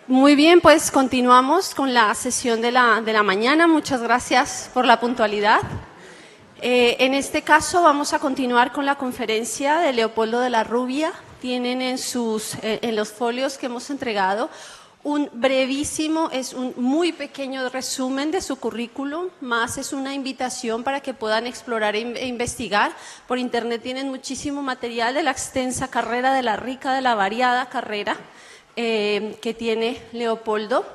Muy bien, pues continuamos con la sesión de la mañana. Muchas gracias por la puntualidad. En este caso vamos a continuar con la conferencia de Leopoldo de la Rubia. Tienen en los folios que hemos entregado un brevísimo, es un muy pequeño resumen de su currículum, más es una invitación para que puedan explorar e investigar. Por internet tienen muchísimo material de la extensa carrera, de la rica, de la variada carrera que tiene Leopoldo.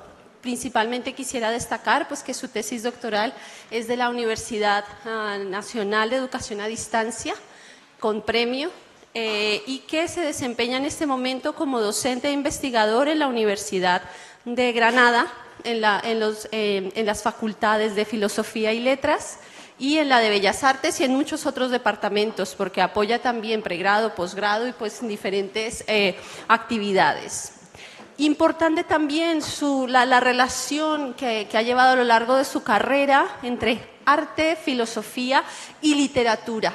Principalmente quisiera destacar pues, que su tesis doctoral es de la Universidad Nacional de Educación a Distancia, con premio, y que se desempeña en este momento como docente e investigador en la Universidad de Granada, en las facultades de Filosofía y Letras y en la de Bellas Artes y en muchos otros departamentos, porque apoya también pregrado, posgrado y pues diferentes actividades. Importante también la relación que ha llevado a lo largo de su carrera entre arte, filosofía y literatura.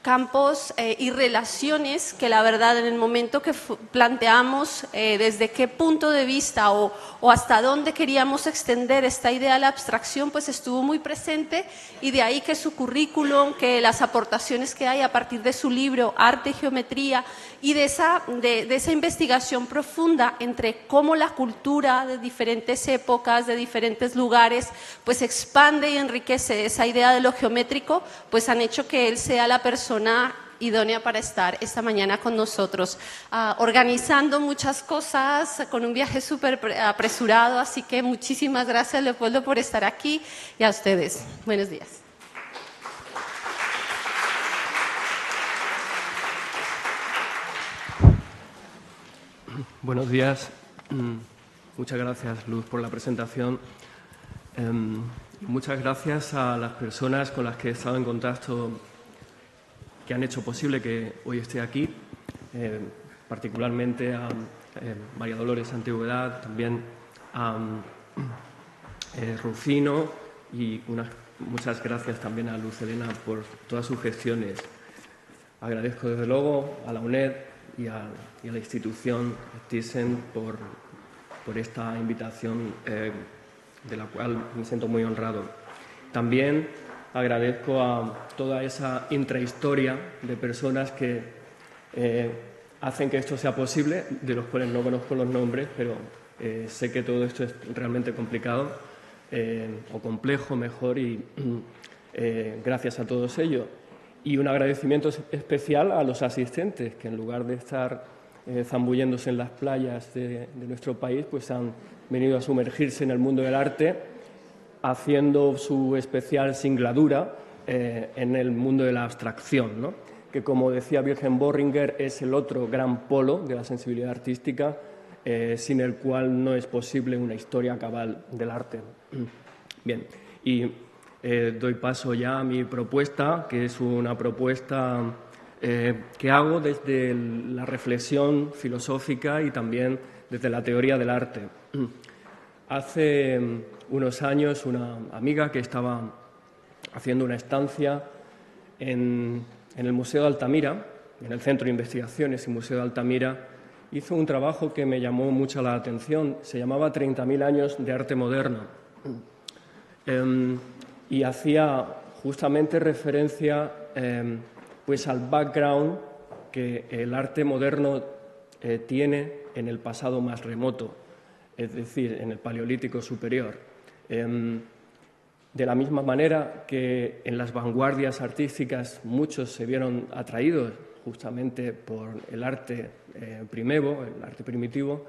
Campos y relaciones que la verdad en el momento que planteamos desde qué punto de vista o hasta dónde queríamos extender esta idea de la abstracción, pues estuvo muy presente, y de ahí que su currículum, que las aportaciones que hay a partir de su libro Arte y Geometría y de esa investigación profunda entre cómo la cultura de diferentes épocas, de diferentes lugares, pues expande y enriquece esa idea de lo geométrico, pues han hecho que él sea la persona idónea para estar esta mañana con nosotros, organizando muchas cosas, con un viaje súper apresurado, así que muchísimas gracias, Leopoldo, por estar aquí, y a ustedes. Buenos días. Buenos días. Muchas gracias, Luz, por la presentación. Muchas gracias a las personas con las que he estado en contacto que han hecho posible que hoy esté aquí, particularmente a María Dolores Antigüedad, también a Rufino, y muchas gracias también a Luz Helena por todas sus gestiones. Agradezco desde luego a la UNED y a la institución Thyssen por esta invitación de la cual me siento muy honrado. También agradezco a toda esa intrahistoria de personas que hacen que esto sea posible, de los cuales no conozco los nombres, pero sé que todo esto es realmente complicado o complejo, mejor, y gracias a todos ellos. Y un agradecimiento especial a los asistentes, que en lugar de estar zambulléndose en las playas de nuestro país, pues han venido a sumergirse en el mundo del arte, haciendo su especial singladura en el mundo de la abstracción, ¿no? Que, como decía Wilhelm Bohringer, es el otro gran polo de la sensibilidad artística, sin el cual no es posible una historia cabal del arte. Bien, y doy paso ya a mi propuesta, que es una propuesta que hago desde la reflexión filosófica y también desde la teoría del arte. Hace unos años, una amiga que estaba haciendo una estancia en el Museo de Altamira, en el Centro de Investigaciones y Museo de Altamira, hizo un trabajo que me llamó mucho la atención. Se llamaba 30.000 años de arte moderno. Y hacía justamente referencia pues al background que el arte moderno tiene en el pasado más remoto, es decir, en el Paleolítico superior. De la misma manera que en las vanguardias artísticas muchos se vieron atraídos justamente por el arte primevo, el arte primitivo,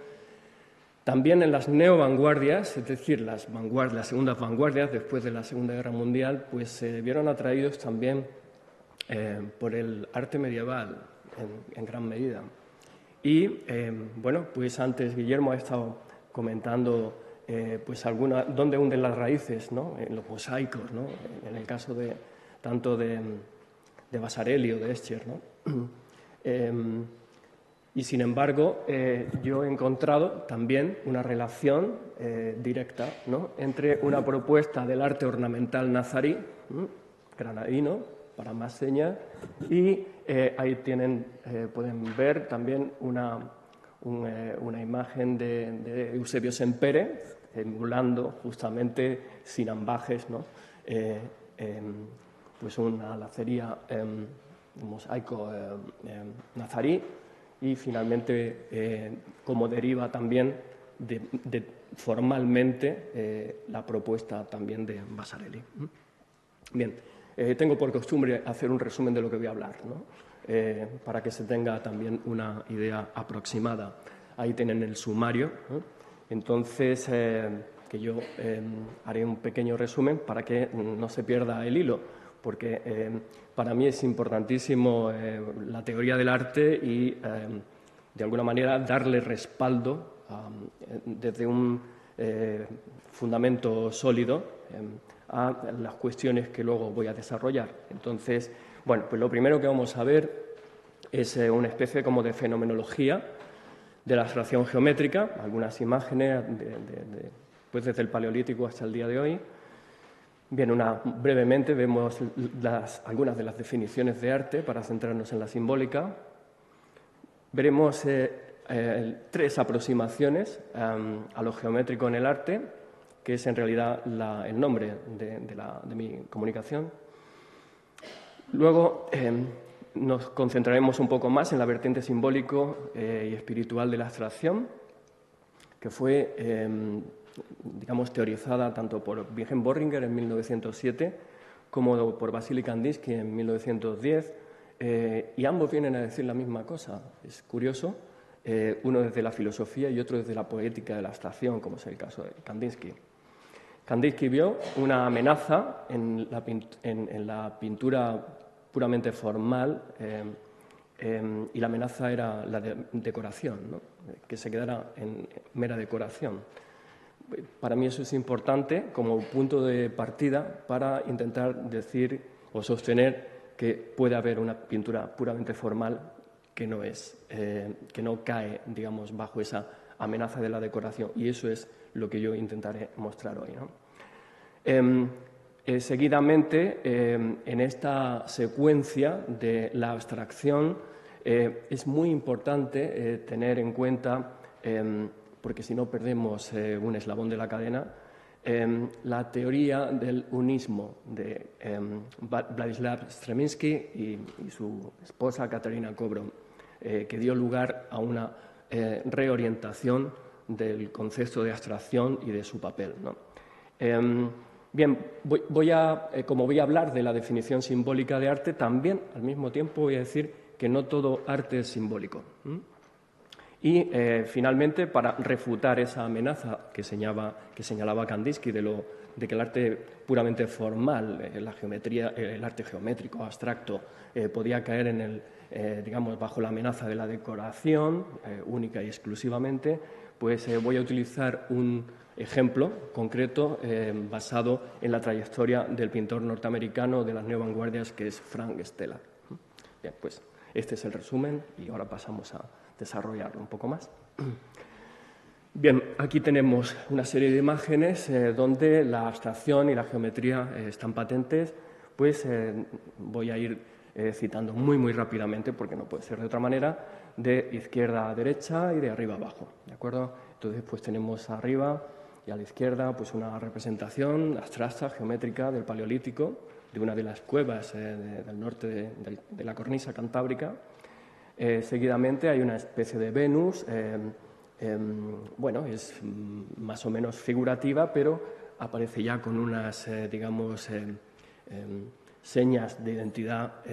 también en las neovanguardias, es decir, las segundas vanguardias después de la Segunda Guerra Mundial, pues se vieron atraídos también por el arte medieval en gran medida. Y, bueno, pues antes Guillermo ha estado comentando pues dónde hunden las raíces, ¿no? En los mosaicos, ¿no? En el caso tanto de Vasarely o de Escher, ¿no? Y, sin embargo, yo he encontrado también una relación directa, ¿no? Entre una propuesta del arte ornamental nazarí, granadino, para más señas, y ahí pueden ver también una una imagen de Eusebio Sempere, emulando justamente sin ambajes, ¿no? Pues una lacería, un mosaico nazarí, y finalmente como deriva también formalmente la propuesta también de Vasarely. Bien, tengo por costumbre hacer un resumen de lo que voy a hablar, ¿no? Para que se tenga también una idea aproximada. Ahí tienen el sumario, ¿no? Entonces, que yo haré un pequeño resumen para que no se pierda el hilo, porque para mí es importantísimo la teoría del arte y, de alguna manera, darle respaldo desde un fundamento sólido a las cuestiones que luego voy a desarrollar. Entonces, bueno, pues lo primero que vamos a ver es una especie como de fenomenología de la abstracción geométrica, algunas imágenes pues desde el Paleolítico hasta el día de hoy. Bien, brevemente vemos algunas de las definiciones de arte para centrarnos en la simbólica. Veremos 3 aproximaciones a lo geométrico en el arte, que es en realidad el nombre de mi comunicación. Luego nos concentraremos un poco más en la vertiente simbólico y espiritual de la abstracción, que fue, digamos, teorizada tanto por Wilhelm Bohringer en 1907 como por Vasily Kandinsky en 1910, y ambos vienen a decir la misma cosa. Es curioso, uno desde la filosofía y otro desde la poética de la abstracción, como es el caso de Kandinsky. Kandinsky vio una amenaza en la pintura puramente formal, y la amenaza era la de decoración, ¿no? Que se quedara en mera decoración. Para mí eso es importante como punto de partida para intentar decir o sostener que puede haber una pintura puramente formal que no cae, digamos, bajo esa amenaza de la decoración, y eso es lo que yo intentaré mostrar hoy, ¿no? Seguidamente, en esta secuencia de la abstracción, es muy importante tener en cuenta, porque si no perdemos un eslabón de la cadena, la teoría del unismo de Władysław Strzemiński y su esposa Katarina Kowron, que dio lugar a una reorientación del concepto de abstracción y de su papel, ¿no? Bien, como voy a hablar de la definición simbólica de arte, también al mismo tiempo voy a decir que no todo arte es simbólico. Y finalmente, para refutar esa amenaza que señalaba Kandinsky de que el arte puramente formal, la geometría, el arte geométrico abstracto, podía caer digamos, bajo la amenaza de la decoración única y exclusivamente, pues voy a utilizar un ejemplo concreto basado en la trayectoria del pintor norteamericano de las neovanguardias, que es Frank Stella. Bien, pues este es el resumen y ahora pasamos a desarrollarlo un poco más. Bien, aquí tenemos una serie de imágenes donde la abstracción y la geometría están patentes. Pues voy a ir citando muy rápidamente, porque no puede ser de otra manera, de izquierda a derecha y de arriba a abajo, ¿de acuerdo? Entonces, pues tenemos arriba y a la izquierda pues una representación abstracta, geométrica del Paleolítico, de una de las cuevas del norte de la cornisa cantábrica. Seguidamente hay una especie de Venus, bueno, es más o menos figurativa, pero aparece ya con unas, digamos, señas de identidad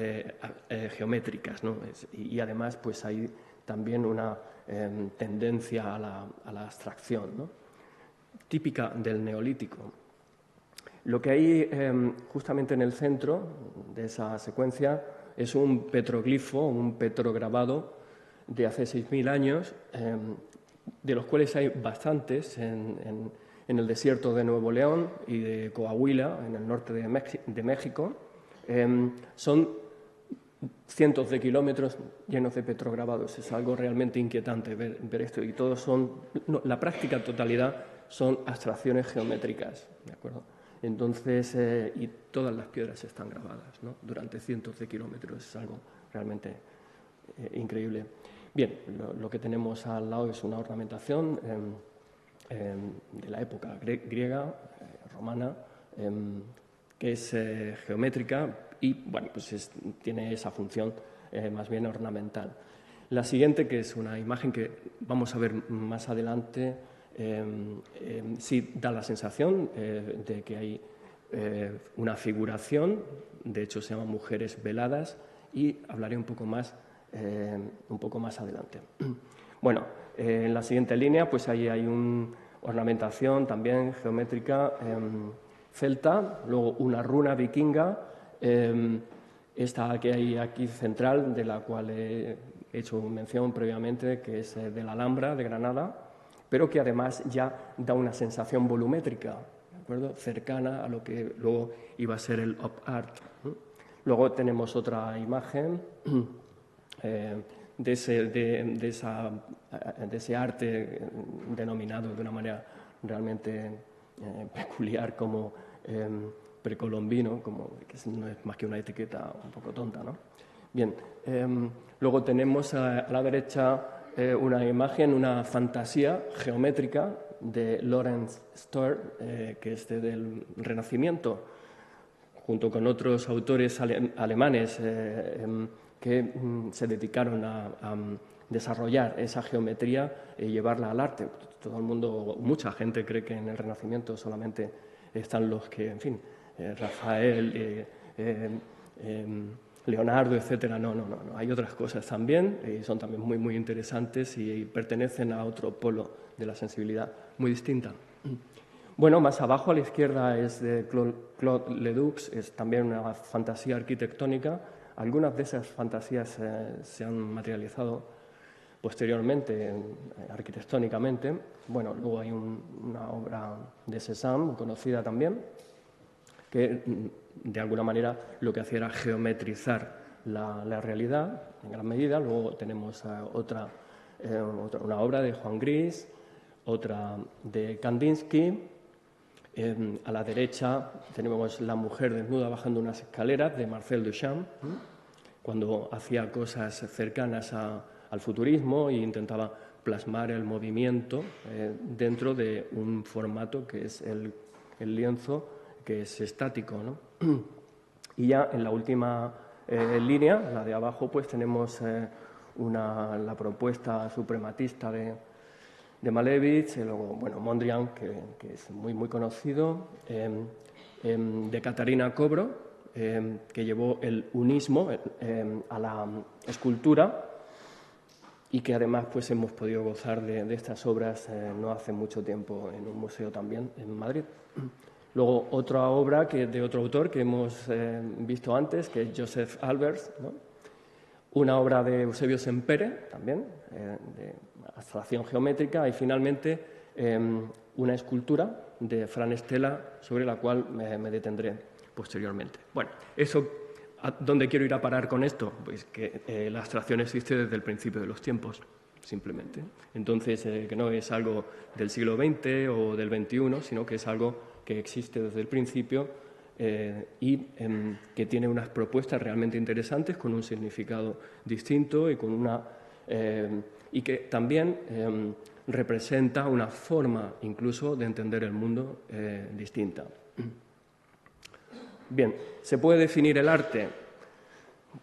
geométricas, ¿no? Y además pues hay también una tendencia a la abstracción, ¿no? Típica del Neolítico. Lo que hay justamente en el centro de esa secuencia es un petroglifo, un petrograbado de hace 6.000 años, de los cuales hay bastantes en el desierto de Nuevo León y de Coahuila, en el norte de México. Son cientos de kilómetros llenos de petrograbados. Es algo realmente inquietante ver esto, y todos son, la práctica totalidad son abstracciones geométricas, ¿de acuerdo? Entonces, y todas las piedras están grabadas, ¿no? Durante cientos de kilómetros. Es algo realmente increíble. Bien, lo que tenemos al lado es una ornamentación de la época griega, romana, que es geométrica y bueno, pues tiene esa función más bien ornamental. La siguiente, que es una imagen que vamos a ver más adelante, sí da la sensación de que hay una figuración, de hecho se llama Mujeres Veladas, y hablaré un poco más adelante. Bueno, en la siguiente línea pues ahí hay una ornamentación también geométrica celta, luego una runa vikinga, esta que hay aquí central, de la cual he hecho mención previamente, que es de la Alhambra de Granada, pero que además ya da una sensación volumétrica, ¿de acuerdo?, cercana a lo que luego iba a ser el op art. Luego tenemos otra imagen de ese arte denominado de una manera realmente peculiar como precolombino, que no es más que una etiqueta un poco tonta, ¿no? Bien, luego tenemos a la derecha una imagen, una fantasía geométrica de Lawrence Stern, que es del Renacimiento, junto con otros autores alemanes que se dedicaron a desarrollar esa geometría y llevarla al arte. Todo el mundo, mucha gente cree que en el Renacimiento solamente están los que, en fin, Rafael, Leonardo, etcétera. No, hay otras cosas también y son también muy, muy interesantes y pertenecen a otro polo de la sensibilidad muy distinta. Bueno, más abajo a la izquierda es de Claude Ledoux, es también una fantasía arquitectónica. Algunas de esas fantasías se han materializado posteriormente arquitectónicamente. Bueno, luego hay una obra de Cézanne, muy conocida también, que de alguna manera lo que hacía era geometrizar la realidad en gran medida. Luego tenemos una obra de Juan Gris, otra de Kandinsky. A la derecha tenemos La mujer desnuda bajando unas escaleras de Marcel Duchamp, cuando hacía cosas cercanas al futurismo e intentaba plasmar el movimiento dentro de un formato que es el lienzo, que es estático, ¿no? Y ya en la última línea, la de abajo, pues tenemos la propuesta suprematista de Malevich, luego, bueno, Mondrian, que es muy, muy conocido, de Catarina Cobro, que llevó el unismo a la escultura y que además pues hemos podido gozar de estas obras no hace mucho tiempo en un museo también en Madrid. Luego otra obra de otro autor que hemos visto antes, que es Joseph Albers, ¿no? Una obra de Eusebio Sempere, también, de abstracción geométrica, y finalmente una escultura de Fran Stella, sobre la cual me detendré posteriormente. Bueno, ¿a dónde quiero ir a parar con esto? Pues que la abstracción existe desde el principio de los tiempos, simplemente. Entonces, que no es algo del siglo XX o del XXI, sino que es algo que existe desde el principio y que tiene unas propuestas realmente interesantes con un significado distinto y y que también representa una forma incluso de entender el mundo distinta. Bien, ¿se puede definir el arte?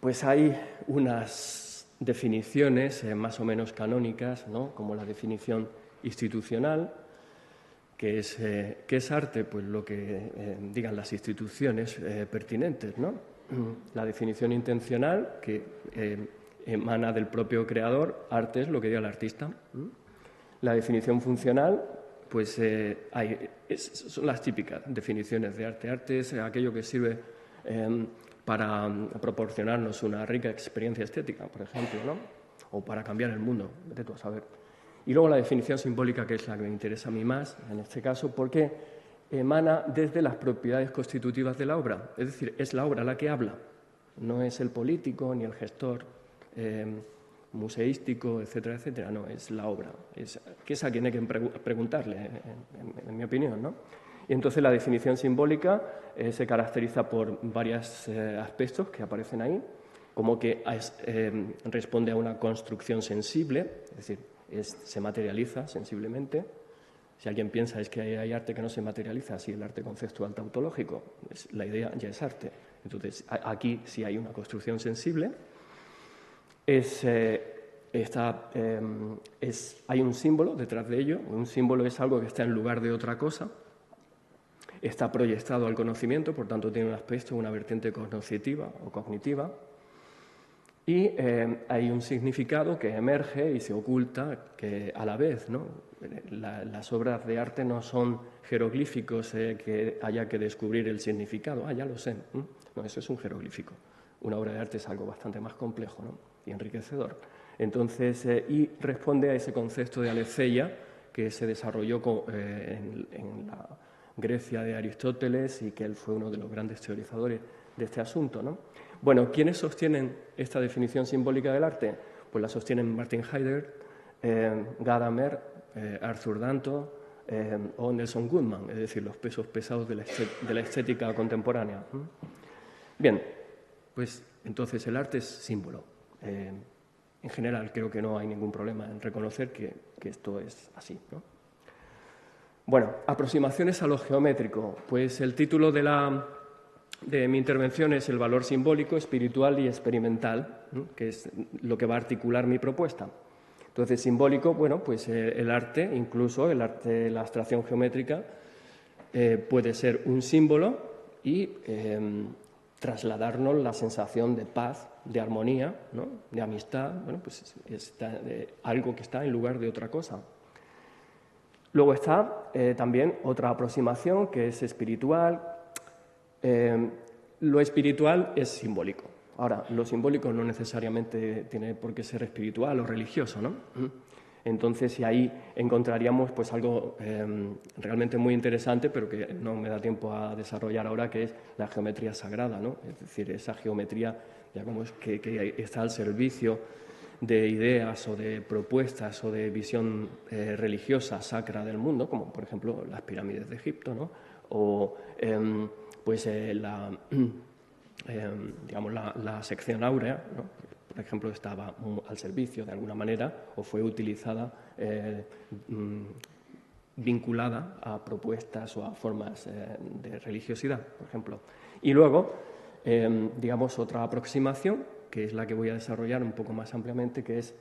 Pues hay unas definiciones más o menos canónicas, ¿no?, como la definición institucional. ¿Qué es arte? Pues lo que digan las instituciones pertinentes, ¿no? La definición intencional, que emana del propio creador, arte es lo que diga el artista. La definición funcional, pues son las típicas definiciones de arte. Arte es aquello que sirve para proporcionarnos una rica experiencia estética, por ejemplo, ¿no?, o para cambiar el mundo, vete tú a saber. Y luego la definición simbólica, que es la que me interesa a mí más, en este caso, porque emana desde las propiedades constitutivas de la obra. Es decir, es la obra la que habla, no es el político ni el gestor museístico, etcétera, etcétera. No, es la obra, que es a quien hay que preguntarle, en mi opinión, ¿no? Y entonces la definición simbólica se caracteriza por varios aspectos que aparecen ahí. como que responde a una construcción sensible, es decir, se materializa sensiblemente. Si alguien piensa es que hay arte que no se materializa, si el arte conceptual tautológico, la idea ya es arte. Entonces, aquí sí hay una construcción sensible. Hay un símbolo detrás de ello. Un símbolo es algo que está en lugar de otra cosa. Está proyectado al conocimiento, por tanto tiene un aspecto, una vertiente cognoscitiva o cognitiva. Y hay un significado que emerge y se oculta que a la vez, ¿no? Las obras de arte no son jeroglíficos que haya que descubrir el significado. Ya lo sé. No, eso es un jeroglífico. Una obra de arte es algo bastante más complejo, ¿no? Y enriquecedor. Entonces, y responde a ese concepto de aletheia que se desarrolló en la Grecia de Aristóteles y que él fue uno de los grandes teorizadores de este asunto, ¿no? Bueno, ¿quiénes sostienen esta definición simbólica del arte? Pues la sostienen Martin Heidegger, Gadamer, Arthur Danto o Nelson Goodman, es decir, los pesos pesados de la estética contemporánea. Bien, pues entonces el arte es símbolo. En general creo que no hay ningún problema en reconocer que esto es así, ¿no? Bueno, aproximaciones a lo geométrico. Pues el título de mi intervención es el valor simbólico, espiritual y experimental, ¿no? Que es lo que va a articular mi propuesta. Entonces, simbólico, bueno, pues el arte, incluso el arte, la abstracción geométrica, puede ser un símbolo y trasladarnos la sensación de paz, de armonía, ¿no? De amistad, bueno, pues algo que está en lugar de otra cosa. Luego está también otra aproximación que es espiritual. Lo espiritual es simbólico. Ahora, lo simbólico no necesariamente tiene por qué ser espiritual o religioso, ¿no? Entonces, y ahí encontraríamos pues algo realmente muy interesante, pero que no me da tiempo a desarrollar ahora, que es la geometría sagrada, ¿no? Es decir, esa geometría, digamos, que está al servicio de ideas o de propuestas o de visión religiosa sacra del mundo, como por ejemplo las pirámides de Egipto, ¿no? O la sección áurea, ¿no? Por ejemplo, estaba al servicio de alguna manera o fue utilizada, vinculada a propuestas o a formas de religiosidad, por ejemplo. Y luego, otra aproximación, que es la que voy a desarrollar un poco más ampliamente, que es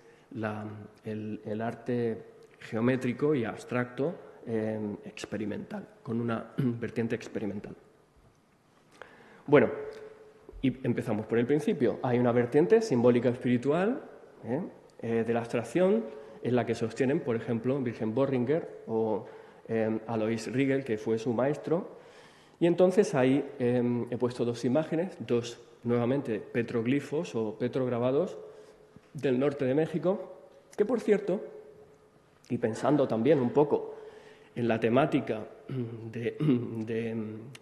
el arte geométrico y abstracto experimental, con una vertiente experimental. Bueno, y empezamos por el principio. Hay una vertiente simbólica espiritual de la abstracción, en la que sostienen, por ejemplo, Wilhelm Bohringer o Alois Riegel, que fue su maestro. Y entonces ahí he puesto dos imágenes, dos nuevamente petroglifos o petrograbados del norte de México, que por cierto, y pensando también un poco en la temática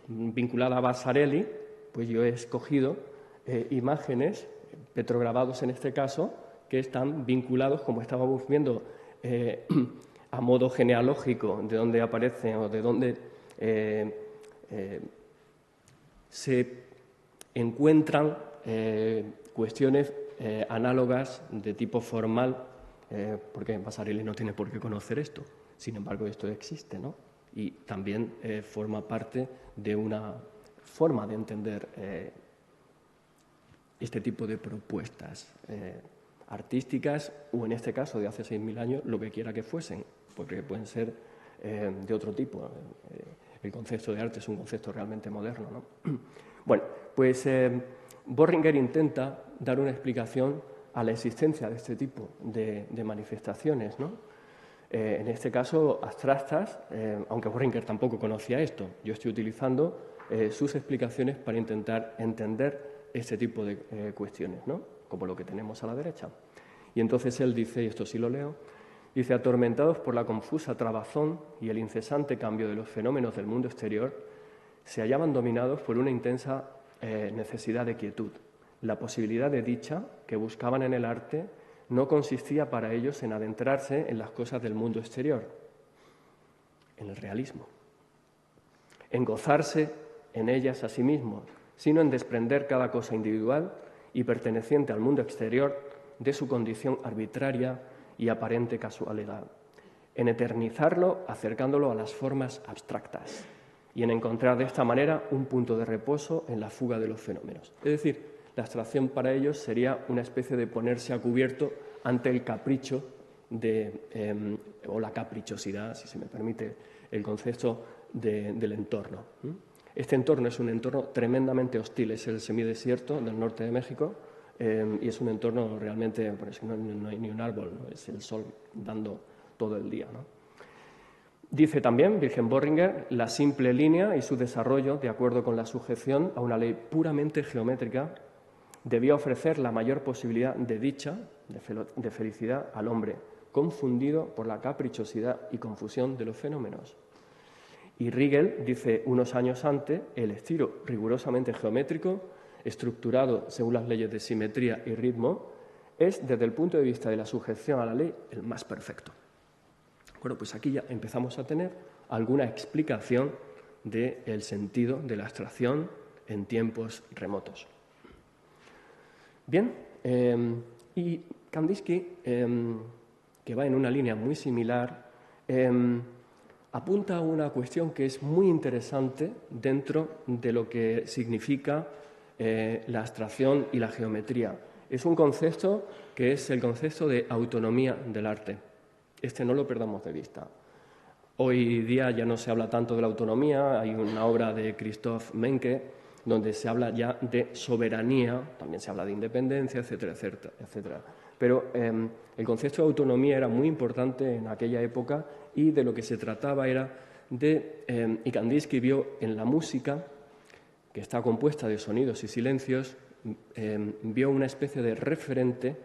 vinculada a Vasarely, pues yo he escogido imágenes, petrograbados en este caso, que están vinculados, como estábamos viendo, a modo genealógico, de dónde aparecen o de dónde se encuentran cuestiones análogas de tipo formal, porque Vasarely no tiene por qué conocer esto. Sin embargo, esto existe, ¿no? Y también forma parte de una forma de entender este tipo de propuestas artísticas, o en este caso de hace 6.000 años, lo que quiera que fuesen, porque pueden ser de otro tipo. El concepto de arte es un concepto realmente moderno, ¿no? Bueno, pues Bohringer intenta dar una explicación a la existencia de este tipo de manifestaciones, ¿no? En este caso, abstractas, aunque Bohringer tampoco conocía esto. Yo estoy utilizando sus explicaciones para intentar entender este tipo de cuestiones, ¿no? Como lo que tenemos a la derecha. Y entonces él dice, y esto sí lo leo, dice: atormentados por la confusa trabazón y el incesante cambio de los fenómenos del mundo exterior, se hallaban dominados por una intensa necesidad de quietud. La posibilidad de dicha que buscaban en el arte no consistía para ellos en adentrarse en las cosas del mundo exterior, en el realismo, en gozarse en ellas a sí mismos, sino en desprender cada cosa individual y perteneciente al mundo exterior de su condición arbitraria y aparente casualidad, en eternizarlo acercándolo a las formas abstractas y en encontrar de esta manera un punto de reposo en la fuga de los fenómenos. Es decir, la abstracción para ellos sería una especie de ponerse a cubierto ante el capricho o la caprichosidad, si se me permite el concepto, del entorno. Este entorno es un entorno tremendamente hostil, es el semidesierto del norte de México y es un entorno realmente, pues, no hay ni un árbol, ¿no? Es el sol dando todo el día, ¿no? Dice también Wilhelm Bohringer, la simple línea y su desarrollo, de acuerdo con la sujeción a una ley puramente geométrica, debía ofrecer la mayor posibilidad de dicha, de felicidad al hombre, confundido por la caprichosidad y confusión de los fenómenos. Y Riegel dice unos años antes, el estilo rigurosamente geométrico, estructurado según las leyes de simetría y ritmo, es, desde el punto de vista de la sujeción a la ley, el más perfecto. Bueno, pues aquí ya empezamos a tener alguna explicación del sentido de la abstracción en tiempos remotos. Bien, y Kandinsky, que va en una línea muy similar, apunta a una cuestión que es muy interesante dentro de lo que significa la abstracción y la geometría. Es un concepto que es el concepto de autonomía del arte. Este no lo perdamos de vista. Hoy día ya no se habla tanto de la autonomía, hay una obra de Christoph Menke donde se habla ya de soberanía, también se habla de independencia, etcétera, etcétera, etcétera. Pero el concepto de autonomía era muy importante en aquella época y de lo que se trataba era de, y Kandinsky vio en la música, que está compuesta de sonidos y silencios, vio una especie de referente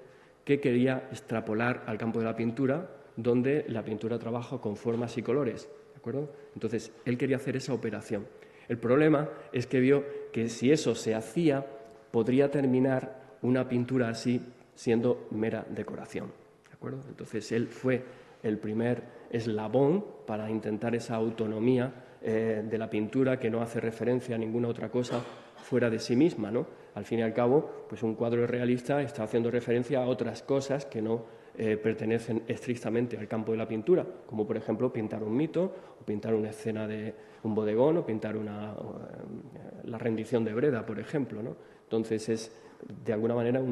que quería extrapolar al campo de la pintura, donde la pintura trabaja con formas y colores, ¿de acuerdo? Entonces, él quería hacer esa operación. El problema es que vio que si eso se hacía, podría terminar una pintura así siendo mera decoración, ¿de acuerdo? Entonces, él fue el primer eslabón para intentar esa autonomía de la pintura que no hace referencia a ninguna otra cosa fuera de sí misma, ¿no? Al fin y al cabo, pues un cuadro realista está haciendo referencia a otras cosas que no pertenecen estrictamente al campo de la pintura, como por ejemplo pintar un mito, o pintar una escena de un bodegón, o pintar la rendición de Breda, por ejemplo, ¿no? Entonces es, de alguna manera,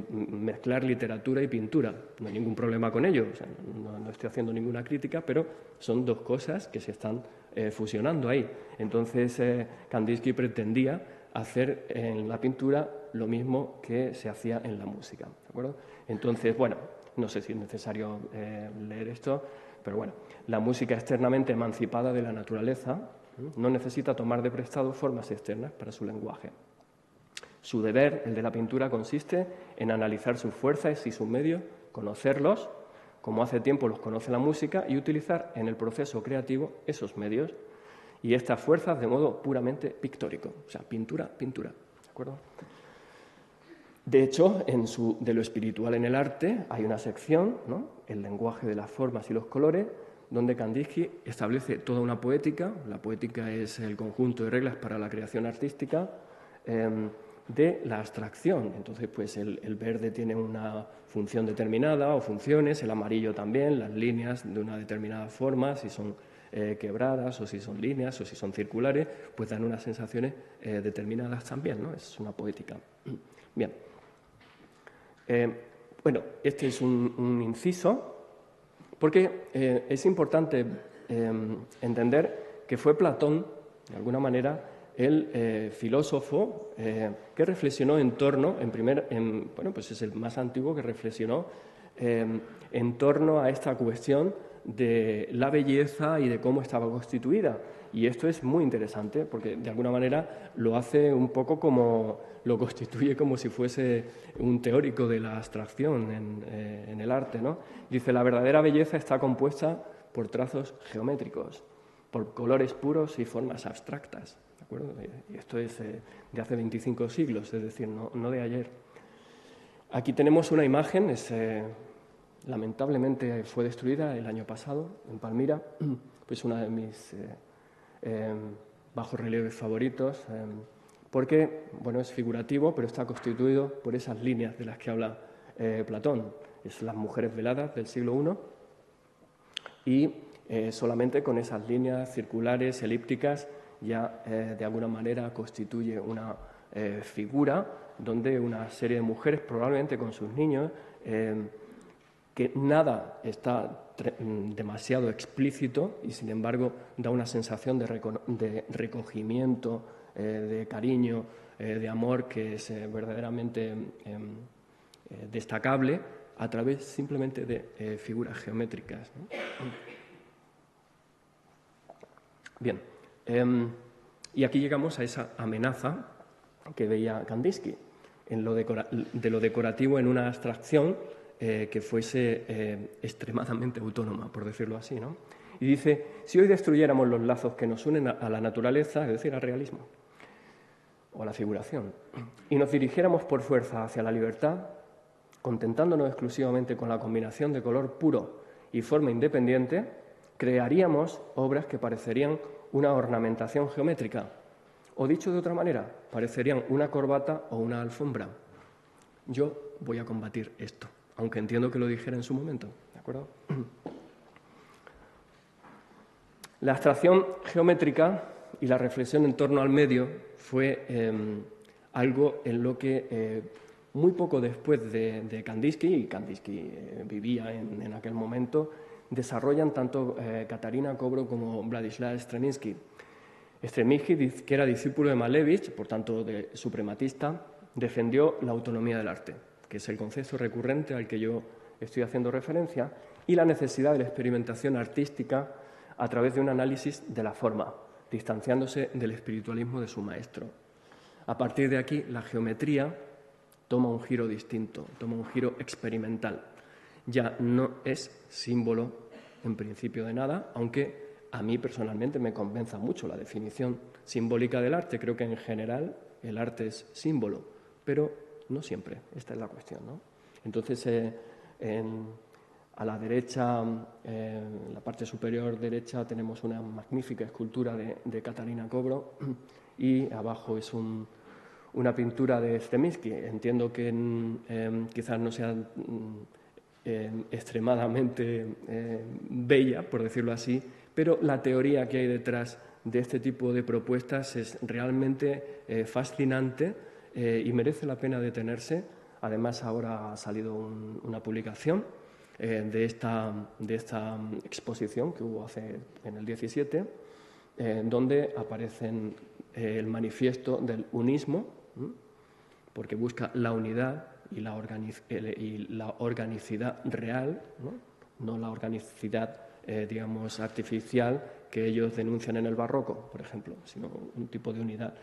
mezclar literatura y pintura. No hay ningún problema con ello, o sea, no estoy haciendo ninguna crítica, pero son dos cosas que se están fusionando ahí. Entonces, Kandinsky pretendía hacer en la pintura lo mismo que se hacía en la música, ¿de acuerdo? Entonces, bueno, no sé si es necesario leer esto, pero bueno, la música externamente emancipada de la naturaleza no necesita tomar de prestado formas externas para su lenguaje. Su deber, el de la pintura, consiste en analizar sus fuerzas y sus medios, conocerlos, como hace tiempo los conoce la música, y utilizar en el proceso creativo esos medios y estas fuerzas de modo puramente pictórico. O sea, pintura, pintura, ¿de acuerdo? De hecho, de lo espiritual en el arte hay una sección, ¿no?, el lenguaje de las formas y los colores, donde Kandinsky establece toda una poética. La poética es el conjunto de reglas para la creación artística de la abstracción. Entonces, pues el verde tiene una función determinada o funciones, el amarillo también, las líneas de una determinada forma, si son quebradas o si son líneas o si son circulares, pues dan unas sensaciones determinadas también, ¿no? Es una poética. Bien. Bueno, este es un inciso, porque es importante entender que fue Platón, de alguna manera, el filósofo que reflexionó en torno, bueno, pues es el más antiguo que reflexionó en torno a esta cuestión de la belleza y de cómo estaba constituida. Y esto es muy interesante porque, de alguna manera, lo hace un poco como, lo constituye como si fuese un teórico de la abstracción en el arte, ¿no? Dice, la verdadera belleza está compuesta por trazos geométricos, por colores puros y formas abstractas, ¿de acuerdo? Y esto es de hace 25 siglos, es decir, no de ayer. Aquí tenemos una imagen, lamentablemente fue destruida el año pasado en Palmira, pues una de mis bajorrelieves favoritos, Porque, bueno, es figurativo, pero está constituido por esas líneas de las que habla Platón. Es las mujeres veladas del siglo I y solamente con esas líneas circulares, elípticas, ya de alguna manera constituye una figura donde una serie de mujeres, probablemente con sus niños, que nada está demasiado explícito y, sin embargo, da una sensación de recogimiento, de cariño, de amor que es verdaderamente destacable a través simplemente de figuras geométricas, ¿no? Bien, y aquí llegamos a esa amenaza que veía Kandinsky, de lo decorativo en una abstracción que fuese extremadamente autónoma, por decirlo así, ¿no? Y dice, si hoy destruyéramos los lazos que nos unen a la naturaleza, es decir, al realismo, o a la figuración, y nos dirigiéramos por fuerza hacia la libertad, contentándonos exclusivamente con la combinación de color puro y forma independiente, crearíamos obras que parecerían una ornamentación geométrica, o dicho de otra manera, parecerían una corbata o una alfombra. Yo voy a combatir esto, aunque entiendo que lo dijera en su momento, ¿de acuerdo? La abstracción geométrica y la reflexión en torno al medio fue algo en lo que muy poco después de Kandinsky, y Kandinsky vivía en aquel momento, desarrollan tanto Katarina Kobro como Władysław Stremiński. Stremiński, que era discípulo de Malevich, por tanto de suprematista, defendió la autonomía del arte, que es el concepto recurrente al que yo estoy haciendo referencia, y la necesidad de la experimentación artística a través de un análisis de la forma, distanciándose del espiritualismo de su maestro. A partir de aquí, la geometría toma un giro distinto, toma un giro experimental. Ya no es símbolo en principio de nada, aunque a mí personalmente me convenza mucho la definición simbólica del arte. Creo que en general el arte es símbolo, pero no siempre. Esta es la cuestión, ¿no? Entonces, a la derecha, en la parte superior derecha, tenemos una magnífica escultura de Katarina Kobro y abajo es una pintura de Stremiński. Entiendo que quizás no sea extremadamente bella, por decirlo así, pero la teoría que hay detrás de este tipo de propuestas es realmente fascinante y merece la pena detenerse. Además, ahora ha salido una publicación de esta exposición que hubo en el 17, donde aparecen el manifiesto del unismo, porque busca la unidad y la organicidad real, no la organicidad, digamos, artificial que ellos denuncian en el barroco, por ejemplo, sino un tipo de unidad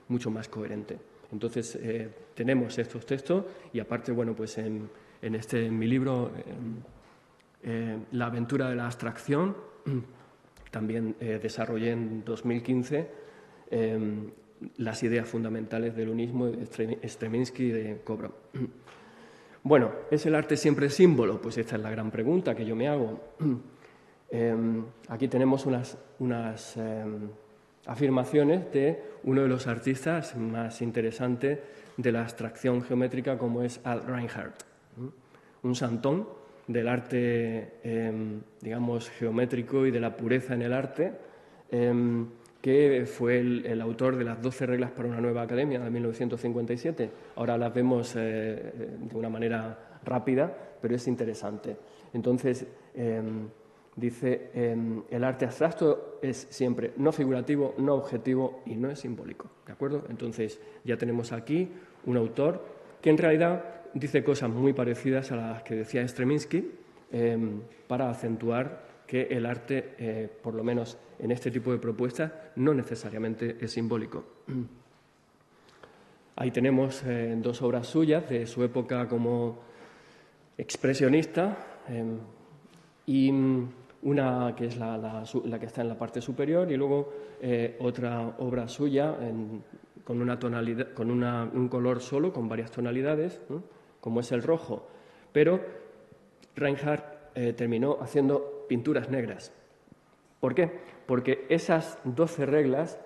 mucho más coherente. Entonces, tenemos estos textos y aparte, bueno, pues en mi libro, La aventura de la abstracción, también desarrollé en 2015 las ideas fundamentales del unismo de Stremiński y de Kobro. Bueno, ¿es el arte siempre símbolo? Pues esta es la gran pregunta que yo me hago. Aquí tenemos unas afirmaciones de uno de los artistas más interesantes de la abstracción geométrica, como es Al Reinhardt, un santón del arte, digamos, geométrico y de la pureza en el arte, que fue el autor de las 12 reglas para una nueva academia de 1957. Ahora las vemos de una manera rápida, pero es interesante. Entonces, dice, el arte abstracto es siempre no figurativo, no objetivo y no es simbólico, ¿de acuerdo? Entonces, ya tenemos aquí un autor que en realidad dice cosas muy parecidas a las que decía Stremiński para acentuar que el arte, por lo menos en este tipo de propuestas, no necesariamente es simbólico. Ahí tenemos dos obras suyas de su época como expresionista y una que es la que está en la parte superior y luego otra obra suya con una tonalidad, con un color solo, con varias tonalidades, como es el rojo. Pero Reinhardt terminó haciendo pinturas negras. ¿Por qué? Porque esas 12 reglas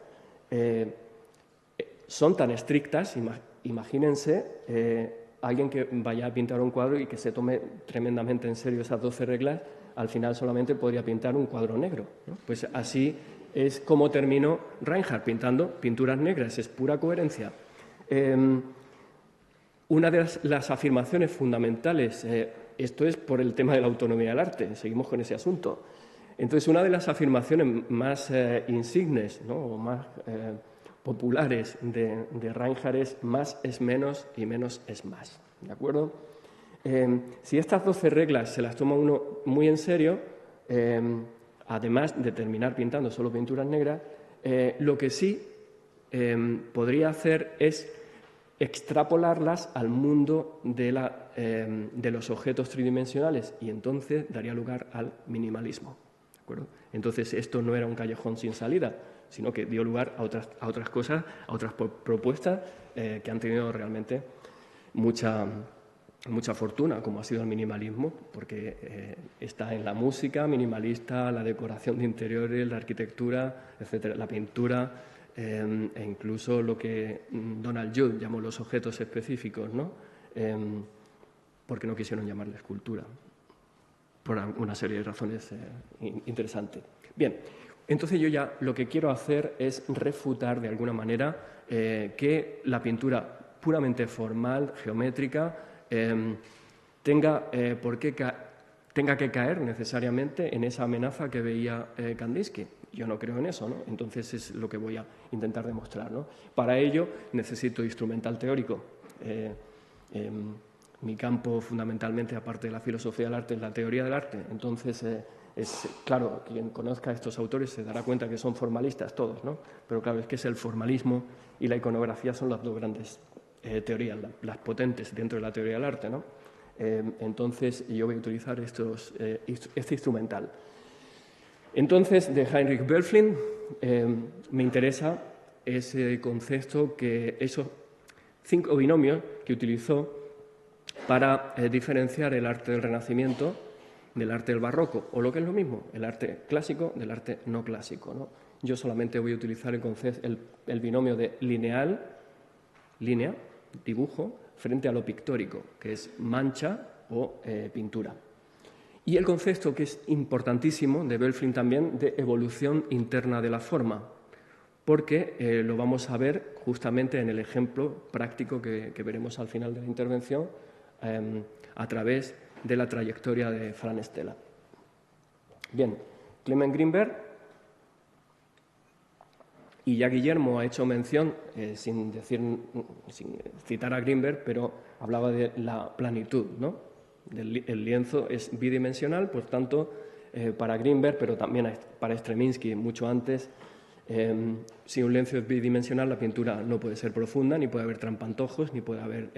son tan estrictas, imagínense alguien que vaya a pintar un cuadro y que se tome tremendamente en serio esas 12 reglas, al final solamente podría pintar un cuadro negro, ¿no? Pues así es como terminó Reinhardt, pintando pinturas negras, es pura coherencia. Una de las afirmaciones fundamentales, esto es por el tema de la autonomía del arte, seguimos con ese asunto. Entonces, una de las afirmaciones más insignes, ¿no?, o más populares de Reinhardt es más es menos y menos es más, ¿de acuerdo? Si estas 12 reglas se las toma uno muy en serio, además de terminar pintando solo pinturas negras, lo que sí podría hacer es extrapolarlas al mundo de los objetos tridimensionales y entonces daría lugar al minimalismo, ¿de acuerdo? Entonces esto no era un callejón sin salida, sino que dio lugar a otras cosas, a otras propuestas que han tenido realmente mucha fortuna, como ha sido el minimalismo, porque está en la música minimalista, la decoración de interiores, la arquitectura, etcétera, la pintura, e incluso lo que Donald Judd llamó los objetos específicos, ¿no? Porque no quisieron llamarle escultura, por una serie de razones interesantes. Bien, entonces yo ya lo que quiero hacer es refutar de alguna manera que la pintura puramente formal, geométrica, tenga que caer necesariamente en esa amenaza que veía Kandinsky. Yo no creo en eso, ¿no? Entonces es lo que voy a intentar demostrar, ¿no? Para ello necesito instrumental teórico. Mi campo fundamentalmente, aparte de la filosofía del arte, es la teoría del arte. Entonces, claro, quien conozca a estos autores se dará cuenta que son formalistas todos, ¿no? Pero claro, es que es el formalismo y la iconografía son las dos grandes teorías, las potentes dentro de la teoría del arte, ¿no? Entonces yo voy a utilizar este instrumental. Entonces, de Heinrich Böllflin me interesa ese concepto, esos 5 binomios que utilizó para diferenciar el arte del Renacimiento del arte del Barroco, o lo que es lo mismo, el arte clásico del arte no clásico, ¿no? Yo solamente voy a utilizar el binomio de línea, dibujo, frente a lo pictórico, que es mancha o pintura. Y el concepto, que es importantísimo, de Böllflin también, de evolución interna de la forma, porque lo vamos a ver justamente en el ejemplo práctico que veremos al final de la intervención a través de la trayectoria de Fran Stella. Bien, Clement Greenberg, y ya Guillermo ha hecho mención, sin citar a Greenberg, pero hablaba de la planitud, ¿no? El lienzo es bidimensional, por tanto, para Greenberg, pero también para Stremiński mucho antes, si un lienzo es bidimensional, la pintura no puede ser profunda, ni puede haber trampantojos, ni puede haber,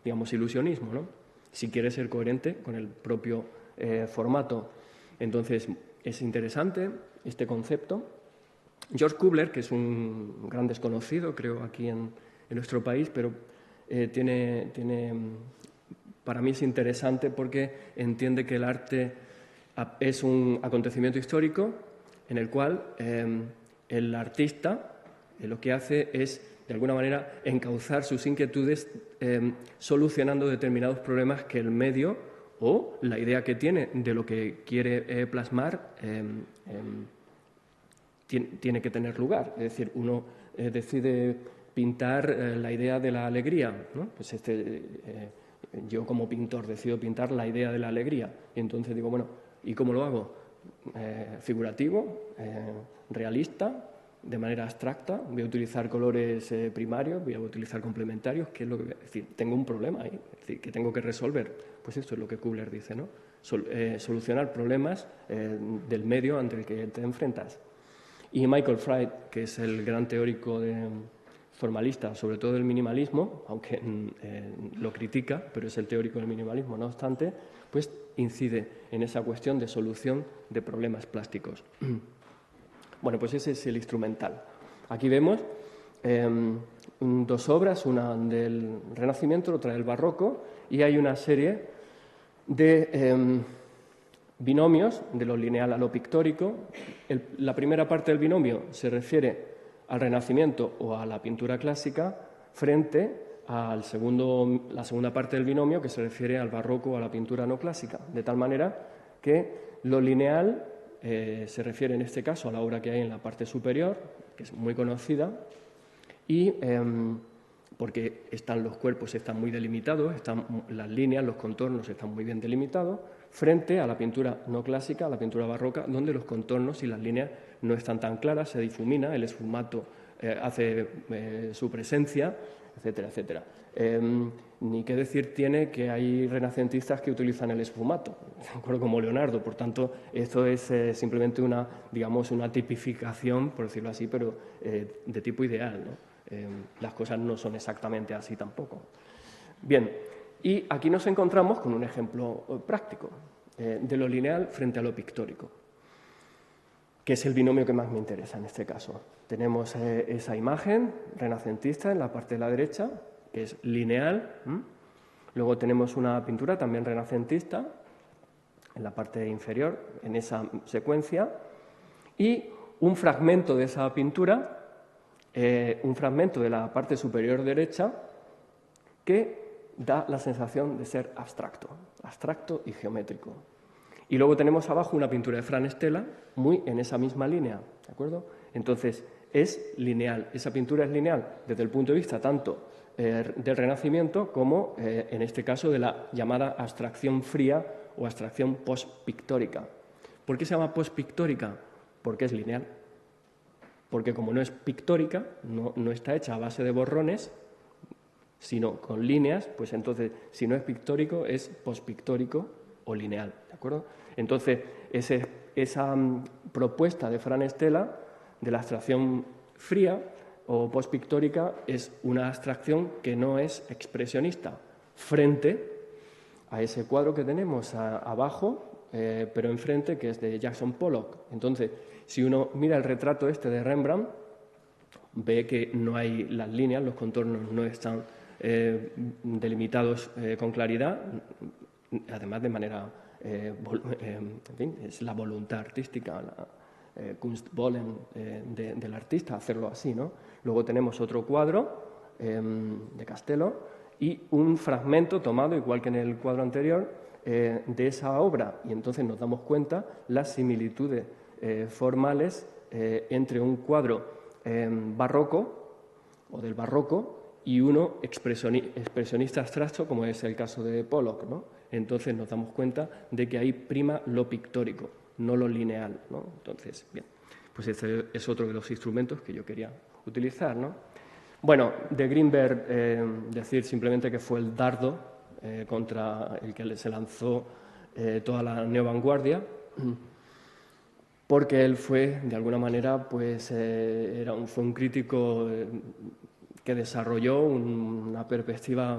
digamos, ilusionismo, ¿no? Si quiere ser coherente con el propio formato. Entonces, es interesante este concepto. George Kubler, que es un gran desconocido, creo, aquí en nuestro país, pero para mí es interesante porque entiende que el arte es un acontecimiento histórico en el cual el artista lo que hace es, de alguna manera, encauzar sus inquietudes solucionando determinados problemas que el medio o la idea que tiene de lo que quiere plasmar tiene que tener lugar. Es decir, uno decide pintar la idea de la alegría, ¿no? Pues yo como pintor decido pintar la idea de la alegría y entonces digo, bueno, ¿y cómo lo hago? Figurativo, realista, de manera abstracta, voy a utilizar colores primarios, voy a utilizar complementarios, ¿qué es lo que voy a decir? Tengo un problema ahí, es decir, que tengo que resolver. Pues esto es lo que Kubler dice, ¿no? Solucionar problemas del medio ante el que te enfrentas. Y Michael Fried, que es el gran teórico formalista, sobre todo del minimalismo, aunque lo critica, pero es el teórico del minimalismo, no obstante, pues incide en esa cuestión de solución de problemas plásticos. Bueno, pues ese es el instrumental. Aquí vemos 2 obras, una del Renacimiento, otra del Barroco, y hay una serie de binomios, de lo lineal a lo pictórico. La primera parte del binomio se refiere al Renacimiento o a la pintura clásica frente a la segunda parte del binomio que se refiere al barroco o a la pintura no clásica, de tal manera que lo lineal se refiere en este caso a la obra que hay en la parte superior, que es muy conocida, y porque los cuerpos están muy delimitados, las líneas, los contornos están muy bien delimitados, frente a la pintura no clásica, a la pintura barroca, donde los contornos y las líneas no están tan claras, se difumina, el esfumato hace su presencia, etcétera, etcétera. Ni qué decir tiene que hay renacentistas que utilizan el esfumato, como Leonardo. Por tanto, esto es simplemente una tipificación, por decirlo así, pero de tipo ideal, ¿no? Las cosas no son exactamente así tampoco. Bien, y aquí nos encontramos con un ejemplo práctico de lo lineal frente a lo pictórico, que es el binomio que más me interesa en este caso. Tenemos esa imagen renacentista en la parte de la derecha, que es lineal. Luego tenemos una pintura también renacentista en la parte inferior, en esa secuencia, y un fragmento de esa pintura, un fragmento de la parte superior derecha, que da la sensación de ser abstracto y geométrico. Y luego tenemos abajo una pintura de Fran Stella, muy en esa misma línea, ¿de acuerdo? Entonces, es lineal. Esa pintura es lineal desde el punto de vista tanto del Renacimiento como, en este caso, de la llamada abstracción fría o abstracción postpictórica. ¿Por qué se llama postpictórica? Porque es lineal. Porque como no es pictórica, no está hecha a base de borrones, sino con líneas, pues entonces, si no es pictórico, es postpictórico o lineal, ¿de acuerdo? Entonces, esa propuesta de Fran Stella de la abstracción fría o postpictórica es una abstracción que no es expresionista, frente a ese cuadro que tenemos abajo, pero enfrente, que es de Jackson Pollock. Entonces, si uno mira el retrato este de Rembrandt, ve que no hay las líneas, los contornos no están delimitados con claridad, además de manera, en fin, es la voluntad artística, la Kunstwollen del artista, hacerlo así, ¿no? Luego tenemos otro cuadro de Castello y un fragmento tomado, igual que en el cuadro anterior, de esa obra, y entonces nos damos cuenta las similitudes formales entre un cuadro barroco o del barroco y uno expresionista abstracto, como es el caso de Pollock, ¿no? Entonces nos damos cuenta de que ahí prima lo pictórico, no lo lineal, ¿no? Entonces, bien, pues este es otro de los instrumentos que yo quería utilizar, ¿no? Bueno, de Greenberg decir simplemente que fue el dardo contra el que se lanzó toda la neovanguardia, porque él fue, de alguna manera, pues fue un crítico que desarrolló una perspectiva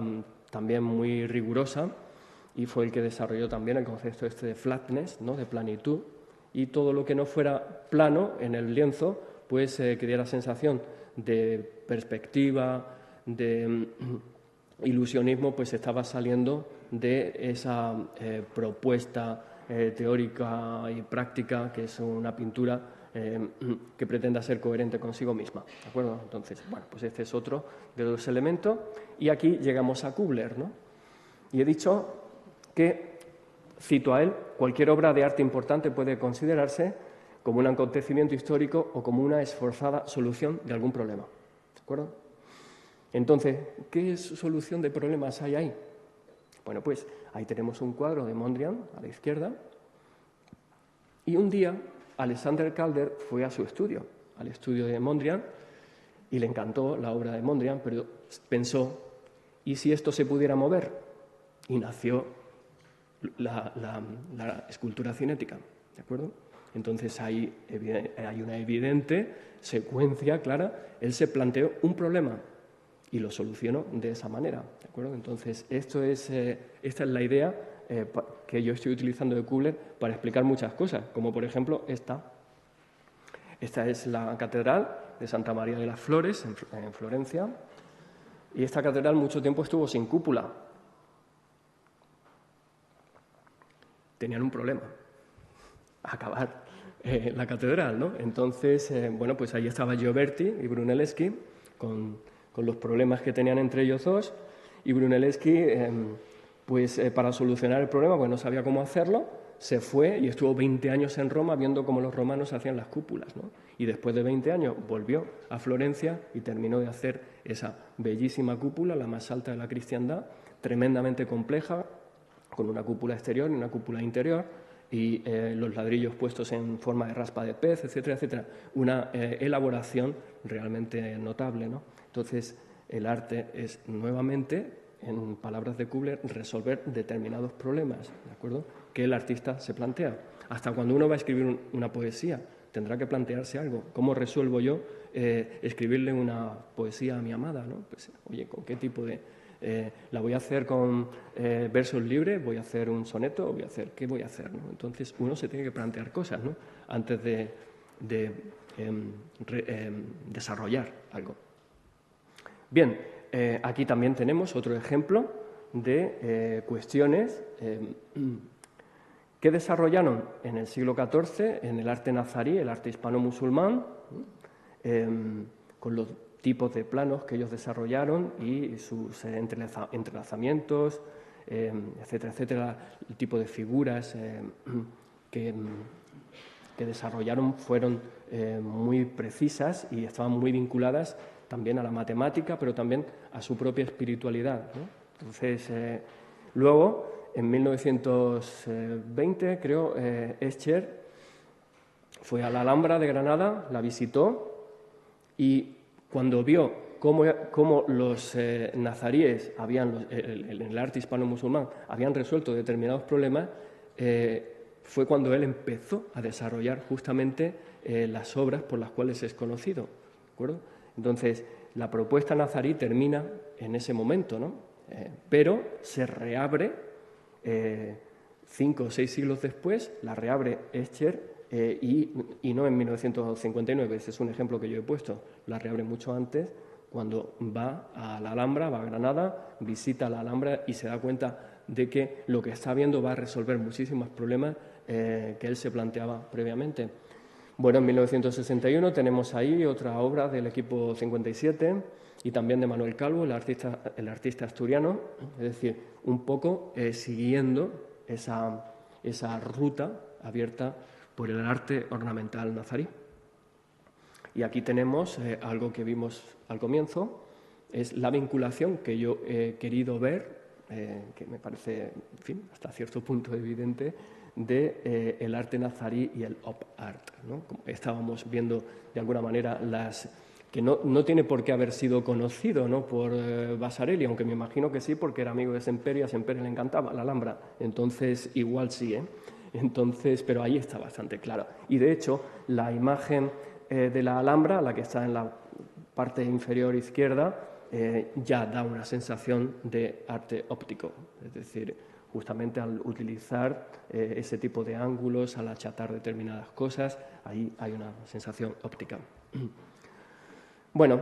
también muy rigurosa y fue el que desarrolló también el concepto este de flatness, ¿no? De planitud, y todo lo que no fuera plano en el lienzo, pues que diera sensación de perspectiva, de ilusionismo, pues estaba saliendo de esa propuesta teórica y práctica, que es una pintura que pretenda ser coherente consigo misma, ¿de acuerdo? Entonces, bueno, pues este es otro de los elementos. Y aquí llegamos a Kubler, ¿no? Y he dicho que, cito a él, cualquier obra de arte importante puede considerarse como un acontecimiento histórico o como una esforzada solución de algún problema, ¿de acuerdo? Entonces, ¿qué solución de problemas hay ahí? Bueno, pues ahí tenemos un cuadro de Mondrian a la izquierda y un día Alexander Calder fue a su estudio, al estudio de Mondrian, y le encantó la obra de Mondrian, pero pensó, ¿y si esto se pudiera mover? Y nació la escultura cinética, ¿de acuerdo? Entonces hay una evidente secuencia clara. Él se planteó un problema y lo solucionó de esa manera, ¿de acuerdo? Entonces, esta es la idea que yo estoy utilizando de Kubler para explicar muchas cosas, como por ejemplo esta. Esta es la catedral de Santa María de las Flores, en Florencia, y esta catedral mucho tiempo estuvo sin cúpula. Tenían un problema, acabar la catedral, ¿no? Entonces, bueno, pues ahí estaba Gioberti y Brunelleschi con los problemas que tenían entre ellos dos, y Brunelleschi, para solucionar el problema, pues no sabía cómo hacerlo, se fue y estuvo 20 años en Roma viendo cómo los romanos hacían las cúpulas, ¿no? Y después de 20 años volvió a Florencia y terminó de hacer esa bellísima cúpula, la más alta de la cristiandad, tremendamente compleja, con una cúpula exterior y una cúpula interior, y los ladrillos puestos en forma de raspa de pez, etcétera, etcétera. Una elaboración realmente notable, ¿no? Entonces, el arte es nuevamente, en palabras de Kubler, resolver determinados problemas, ¿de acuerdo?, que el artista se plantea. Hasta cuando uno va a escribir una poesía, tendrá que plantearse algo. ¿Cómo resuelvo yo escribirle una poesía a mi amada, ¿no? Pues, oye, ¿con qué tipo de...? ¿La voy a hacer con versos libres? ¿Voy a hacer un soneto? ¿Qué voy a hacer, ¿no? Entonces, uno se tiene que plantear cosas, ¿no?, antes de desarrollar algo. Bien, aquí también tenemos otro ejemplo de cuestiones que desarrollaron en el siglo XIV en el arte nazarí, el arte hispano-musulmán, con los tipos de planos que ellos desarrollaron y sus entrelazamientos, etcétera, etcétera. El tipo de figuras que desarrollaron fueron muy precisas y estaban muy vinculadas también a la matemática, pero también a su propia espiritualidad, ¿no? Entonces, luego, en 1920, creo, Escher fue a la Alhambra de Granada, la visitó, y cuando vio cómo los nazaríes en el arte hispano-musulmán habían resuelto determinados problemas, fue cuando él empezó a desarrollar justamente las obras por las cuales es conocido, ¿de acuerdo? Entonces, la propuesta nazarí termina en ese momento, ¿no? Pero se reabre 5 o 6 siglos después, la reabre Escher, y no en 1959, ese es un ejemplo que yo he puesto, la reabre mucho antes, cuando va a la Alhambra, va a Granada, visita la Alhambra y se da cuenta de que lo que está viendo va a resolver muchísimos problemas que él se planteaba previamente. Bueno, en 1961 tenemos ahí otra obra del equipo 57 y también de Manuel Calvo, el artista asturiano, es decir, un poco siguiendo esa ruta abierta por el arte ornamental nazarí. Y aquí tenemos algo que vimos al comienzo, es la vinculación que yo he querido ver, que me parece, en fin, hasta cierto punto evidente, de el arte nazarí y el op art, ¿no? Como estábamos viendo de alguna manera que no tiene por qué haber sido conocido, ¿no?, por Vasarely, aunque me imagino que sí, porque era amigo de Semper y a Semper le encantaba la Alhambra, entonces igual sí, Entonces, pero ahí está bastante claro. Y de hecho, la imagen de la Alhambra, la que está en la parte inferior izquierda, ya da una sensación de arte óptico, es decir, justamente al utilizar ese tipo de ángulos, al achatar determinadas cosas, ahí hay una sensación óptica. Bueno,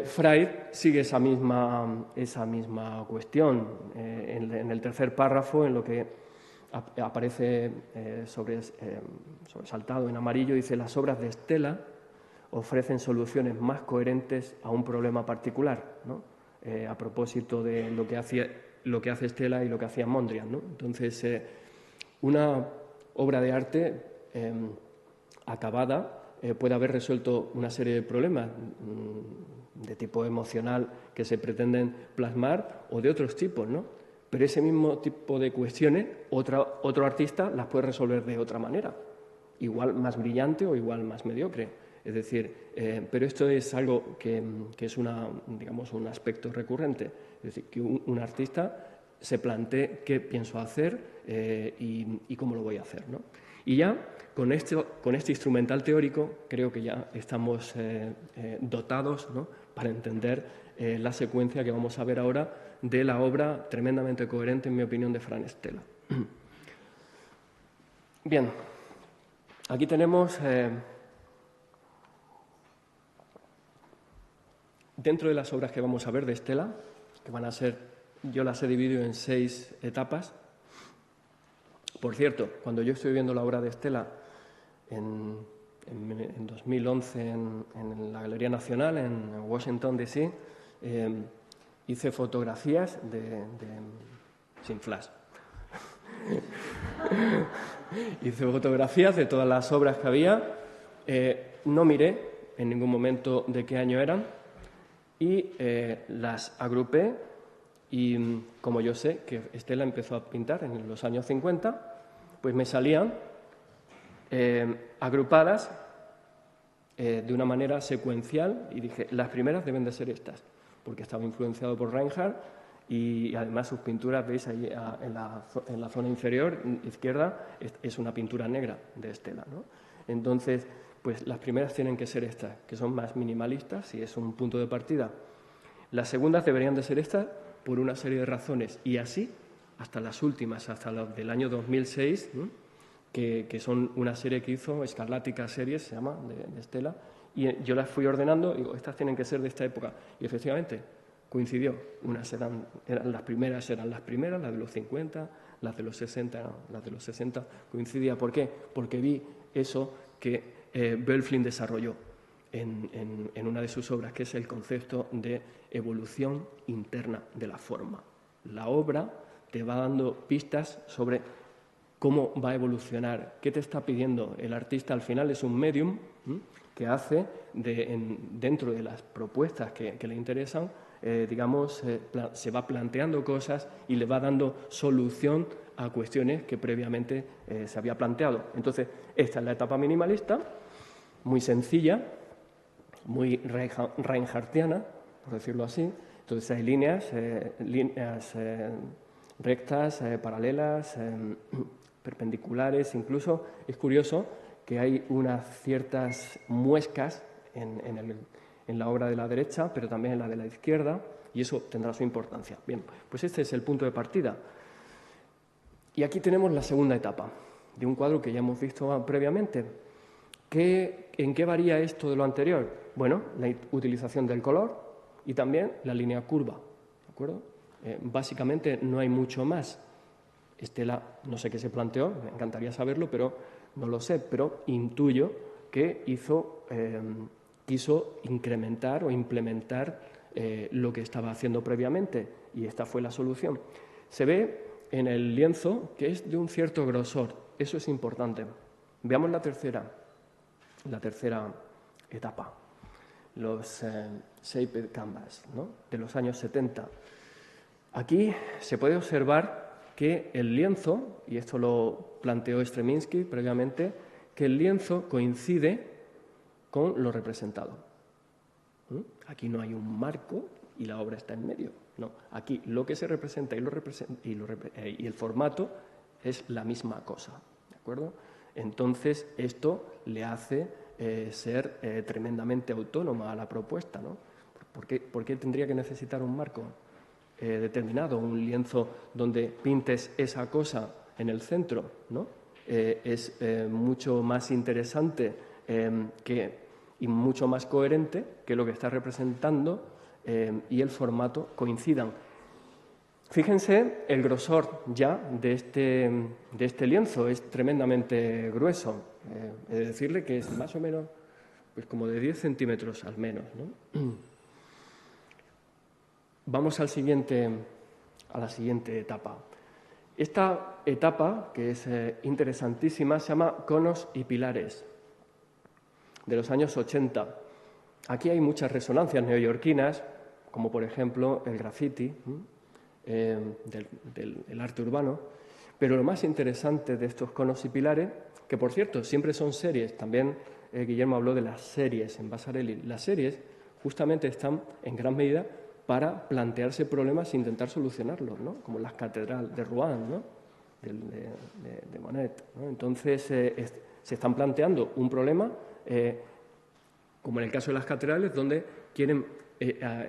Freud sigue esa misma cuestión. En el tercer párrafo, en lo que aparece sobresaltado en amarillo, dice: las obras de Stella ofrecen soluciones más coherentes a un problema particular, ¿no? A propósito de lo que hace Stella y lo que hacía Mondrian, ¿no? Entonces, una obra de arte acabada puede haber resuelto una serie de problemas de tipo emocional que se pretenden plasmar o de otros tipos, ¿no? Pero ese mismo tipo de cuestiones, otro artista las puede resolver de otra manera, igual más brillante o igual más mediocre. Es decir, pero esto es algo que es un aspecto recurrente. Es decir, que un artista se plantee qué pienso hacer y cómo lo voy a hacer, ¿no? Y ya con este instrumental teórico creo que ya estamos dotados, ¿no?, para entender la secuencia que vamos a ver ahora de la obra tremendamente coherente, en mi opinión, de Franz Stella. Bien, aquí tenemos, dentro de las obras que vamos a ver de Stella, que van a ser, yo las he dividido en 6 etapas. Por cierto, cuando yo estoy viendo la obra de Stella, en 2011 en la Galería Nacional en Washington, D.C., hice fotografías sin flash. Hice fotografías de todas las obras que había. No miré en ningún momento de qué año eran y las agrupé y como yo sé que Stella empezó a pintar en los años 50, pues me salían agrupadas de una manera secuencial y dije, las primeras deben de ser estas, porque estaba influenciado por Reinhardt y además sus pinturas, veis ahí en la zona inferior izquierda, es una pintura negra de Stella, ¿no? Entonces, pues las primeras tienen que ser estas, que son más minimalistas y es un punto de partida. Las segundas deberían de ser estas por una serie de razones y así hasta las últimas, hasta las del año 2006, ¿no? que son una serie que hizo, Escarlática Series, se llama, de Stella, y yo las fui ordenando y digo, estas tienen que ser de esta época. Y efectivamente, coincidió. Las primeras, las de los 50, las de los 60, las de los 60, coincidía. ¿Por qué? Porque vi eso que Böcklin desarrolló en una de sus obras, que es el concepto de evolución interna de la forma. La obra te va dando pistas sobre cómo va a evolucionar, qué te está pidiendo. El artista al final es un medium que hace, dentro de las propuestas que le interesan, se va planteando cosas y le va dando solución a cuestiones que previamente se había planteado. Entonces, esta es la etapa minimalista, muy sencilla, muy reinhardtiana, por decirlo así. Entonces hay líneas rectas, paralelas, perpendiculares. Incluso es curioso que hay unas ciertas muescas en la obra de la derecha, pero también en la de la izquierda, y eso tendrá su importancia. Bien, pues este es el punto de partida. Y aquí tenemos la segunda etapa de un cuadro que ya hemos visto previamente. ¿En qué varía esto de lo anterior? Bueno, la utilización del color y también la línea curva, ¿de acuerdo? Básicamente no hay mucho más. Stella, no sé qué se planteó, me encantaría saberlo, pero no lo sé, pero intuyo que quiso incrementar o implementar lo que estaba haciendo previamente, y esta fue la solución. Se ve en el lienzo que es de un cierto grosor, eso es importante. Veamos la tercera etapa, los Shaped Canvas, ¿no? De los años 70. Aquí se puede observar que el lienzo, y esto lo planteó Stremiński previamente, que el lienzo coincide con lo representado. Aquí no hay un marco y la obra está en medio. No, aquí lo que se representa y el formato es la misma cosa, ¿de acuerdo? Entonces, esto le hace ser tremendamente autónoma a la propuesta, ¿no? ¿Por qué tendría que necesitar un marco determinado, un lienzo donde pintes esa cosa en el centro, ¿no? Es mucho más interesante y mucho más coherente que lo que está representando y el formato coincidan. Fíjense el grosor ya de este lienzo, es tremendamente grueso. He de decirle que es más o menos pues como de 10 centímetros al menos, ¿no? Vamos a la siguiente etapa. Esta etapa, que es interesantísima, se llama Conos y Pilares, de los años 80. Aquí hay muchas resonancias neoyorquinas, como por ejemplo el graffiti, del arte urbano, pero lo más interesante de estos conos y pilares, que por cierto siempre son series, también Guillermo habló de las series en Vasarely, las series justamente están en gran medida para plantearse problemas e intentar solucionarlos, ¿no? Como las catedrales de Rouen, ¿no? de Monet, ¿no? Entonces se están planteando un problema, como en el caso de las catedrales, donde quieren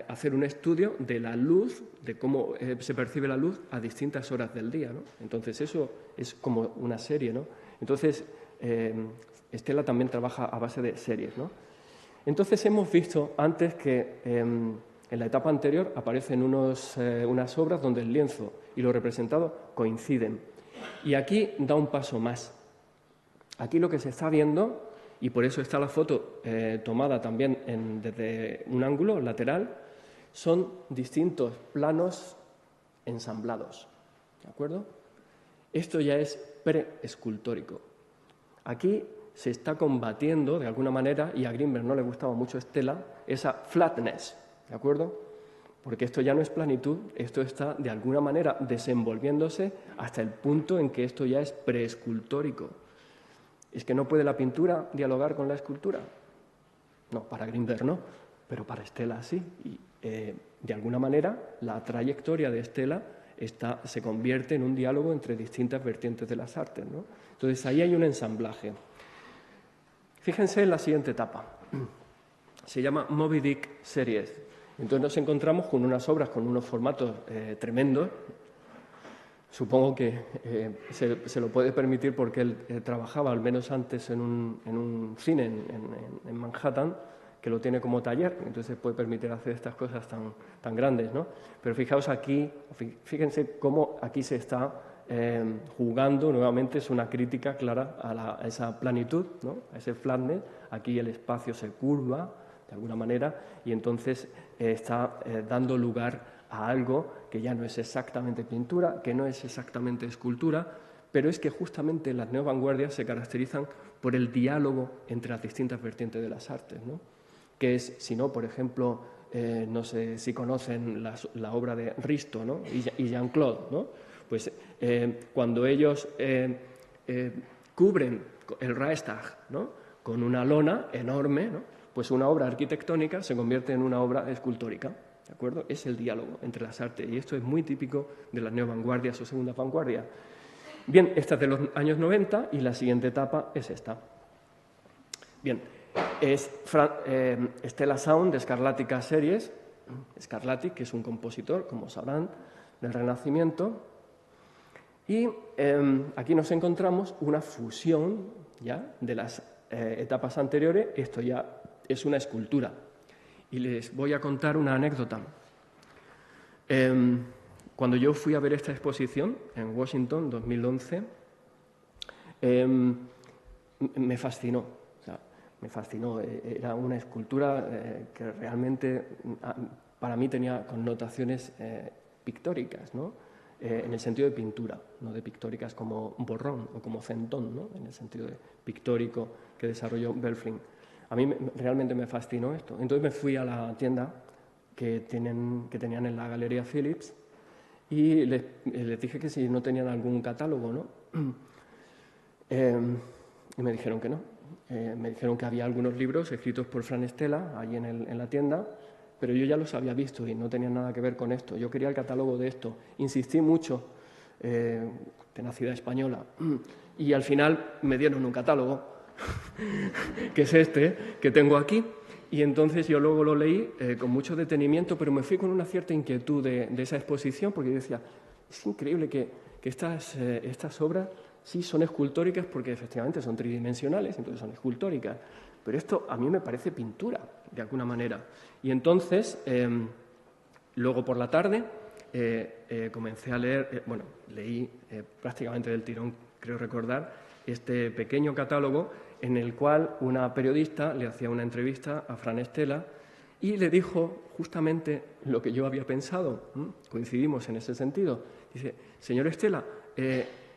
hacer un estudio de la luz, de cómo se percibe la luz a distintas horas del día, ¿no? Entonces eso es como una serie, ¿no? Entonces Stella también trabaja a base de series, ¿no? Entonces hemos visto antes que en la etapa anterior aparecen unas obras donde el lienzo y lo representado coinciden. Y aquí da un paso más. aquí lo que se está viendo, y por eso está la foto tomada también desde un ángulo lateral, son distintos planos ensamblados, ¿de acuerdo? Esto ya es preescultórico. Aquí se está combatiendo, de alguna manera, y a Greenberg no le gustaba mucho Stella, esa flatness, ¿de acuerdo? Porque esto ya no es planitud, esto está, de alguna manera, desenvolviéndose hasta el punto en que esto ya es preescultórico. ¿Es que no puede la pintura dialogar con la escultura? No, para Greenberg no, pero para Stella sí. Y, de alguna manera, la trayectoria de Stella se convierte en un diálogo entre distintas vertientes de las artes, ¿no? Entonces, ahí hay un ensamblaje. Fíjense en la siguiente etapa. Se llama Moby Dick Series. Entonces nos encontramos con unas obras con unos formatos tremendos. Supongo que se lo puede permitir porque él trabajaba, al menos antes, en un cine en Manhattan, que lo tiene como taller, entonces se puede permitir hacer estas cosas tan grandes, ¿no? Pero fijaos aquí, fíjense cómo aquí se está jugando, nuevamente es una crítica clara a esa planitud, ¿no? A ese flatness. Aquí el espacio se curva de alguna manera y entonces está dando lugar a algo que ya no es exactamente pintura, que no es exactamente escultura, pero es que justamente las neovanguardias se caracterizan por el diálogo entre las distintas vertientes de las artes, ¿no? Que es, si no, por ejemplo, no sé si conocen la obra de Risto, ¿no? Y Jean-Claude, ¿no? Pues cuando ellos cubren el Reichstag, ¿no? Con una lona enorme, ¿no? Pues una obra arquitectónica se convierte en una obra escultórica, ¿de acuerdo? Es el diálogo entre las artes y esto es muy típico de las neovanguardias o segundas vanguardias. Bien, esta es de los años 90 y la siguiente etapa es esta. Bien, es Stella Sound de Scarlatica Series, Scarlatti, que es un compositor, como sabrán, del Renacimiento. Y aquí nos encontramos una fusión ya de las etapas anteriores. Esto ya es una escultura. Y les voy a contar una anécdota. Cuando yo fui a ver esta exposición en Washington, 2011, me fascinó. O sea, me fascinó. Era una escultura que realmente para mí tenía connotaciones pictóricas, ¿no? En el sentido de pintura, no de pictóricas como borrón o como centón, ¿no? En el sentido de pictórico que desarrolló Belflin. A mí realmente me fascinó esto. Entonces me fui a la tienda que tenían en la Galería Phillips y les dije que si no tenían algún catálogo, ¿no? Y me dijeron que no. Me dijeron que había algunos libros escritos por Fran Stella allí en la tienda, pero yo ya los había visto y no tenían nada que ver con esto. Yo quería el catálogo de esto. Insistí mucho, tenacidad española, y al final me dieron un catálogo, que es este, que tengo aquí, y entonces yo luego lo leí con mucho detenimiento, pero me fui con una cierta inquietud de esa exposición, porque yo decía, es increíble que estas obras sí son escultóricas porque efectivamente son tridimensionales, entonces son escultóricas, pero esto a mí me parece pintura, de alguna manera. Y entonces, luego por la tarde, comencé a leer, leí prácticamente del tirón, creo recordar, este pequeño catálogo en el cual una periodista le hacía una entrevista a Fran Stella y le dijo justamente lo que yo había pensado. Coincidimos en ese sentido. Dice, señor Stella,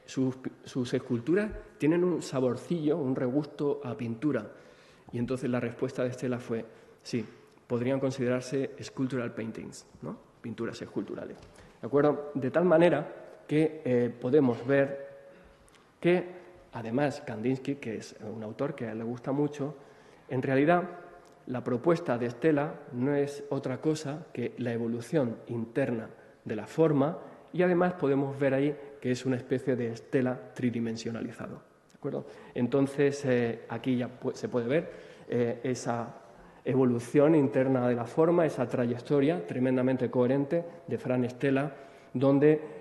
sus esculturas tienen un saborcillo, un regusto a pintura. Y entonces la respuesta de Stella fue, sí, podrían considerarse sculptural paintings, ¿no? Pinturas esculturales. ¿De acuerdo? De tal manera que podemos ver que, además, Kandinsky, que es un autor que a él le gusta mucho, en realidad la propuesta de Stella no es otra cosa que la evolución interna de la forma y además podemos ver ahí que es una especie de Stella tridimensionalizado. ¿De acuerdo? Entonces, aquí ya se puede ver esa evolución interna de la forma, esa trayectoria tremendamente coherente de Fran Stella, donde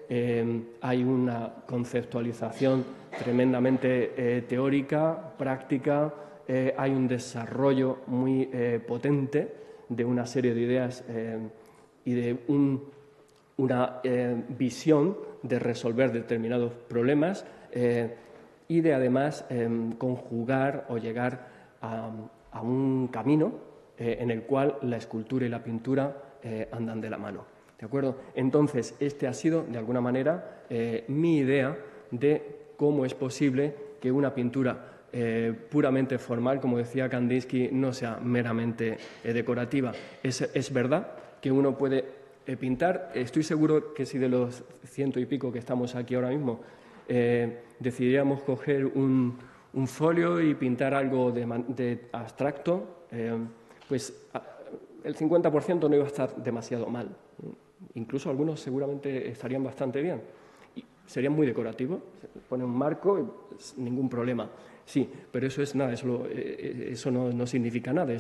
hay una conceptualización tremendamente teórica, práctica, hay un desarrollo muy potente de una serie de ideas y de una visión de resolver determinados problemas y de además conjugar o llegar a un camino en el cual la escultura y la pintura andan de la mano. ¿De acuerdo? Entonces, este ha sido, de alguna manera, mi idea de cómo es posible que una pintura puramente formal, como decía Kandinsky, no sea meramente decorativa. Es verdad que uno puede pintar. Estoy seguro que si de los 100 y pico que estamos aquí ahora mismo decidiríamos coger un folio y pintar algo de abstracto, pues el 50% no iba a estar demasiado mal. Incluso algunos seguramente estarían bastante bien. Y serían muy decorativos. Pone un marco, ningún problema. Sí, pero eso es nada, eso no significa nada.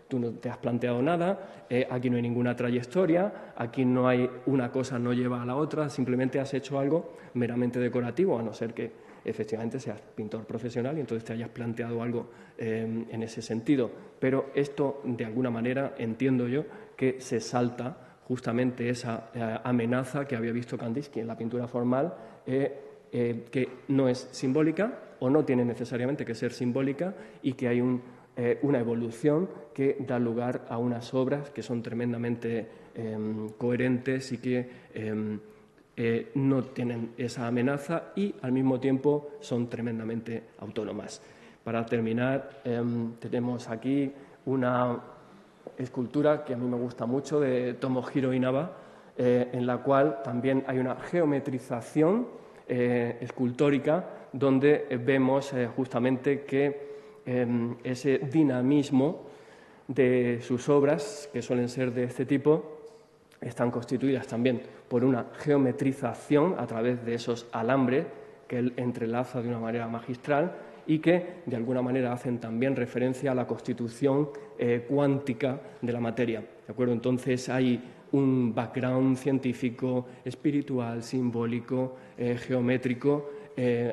Tú no te has planteado nada, aquí no hay ninguna trayectoria, aquí no hay una cosa no lleva a la otra, simplemente has hecho algo meramente decorativo, a no ser que efectivamente seas pintor profesional y entonces te hayas planteado algo en ese sentido. Pero esto, de alguna manera, entiendo yo que se salta justamente esa amenaza que había visto Kandinsky en la pintura formal, que no es simbólica o no tiene necesariamente que ser simbólica y que hay una evolución que da lugar a unas obras que son tremendamente coherentes y que no tienen esa amenaza y al mismo tiempo son tremendamente autónomas. Para terminar, tenemos aquí una escultura que a mí me gusta mucho de Tomohiro Inaba, en la cual también hay una geometrización escultórica donde vemos justamente que ese dinamismo de sus obras, que suelen ser de este tipo, están constituidas también por una geometrización a través de esos alambres que él entrelaza de una manera magistral y que de alguna manera hacen también referencia a la constitución cuántica de la materia. ¿De acuerdo? Entonces hay un background científico, espiritual, simbólico, geométrico,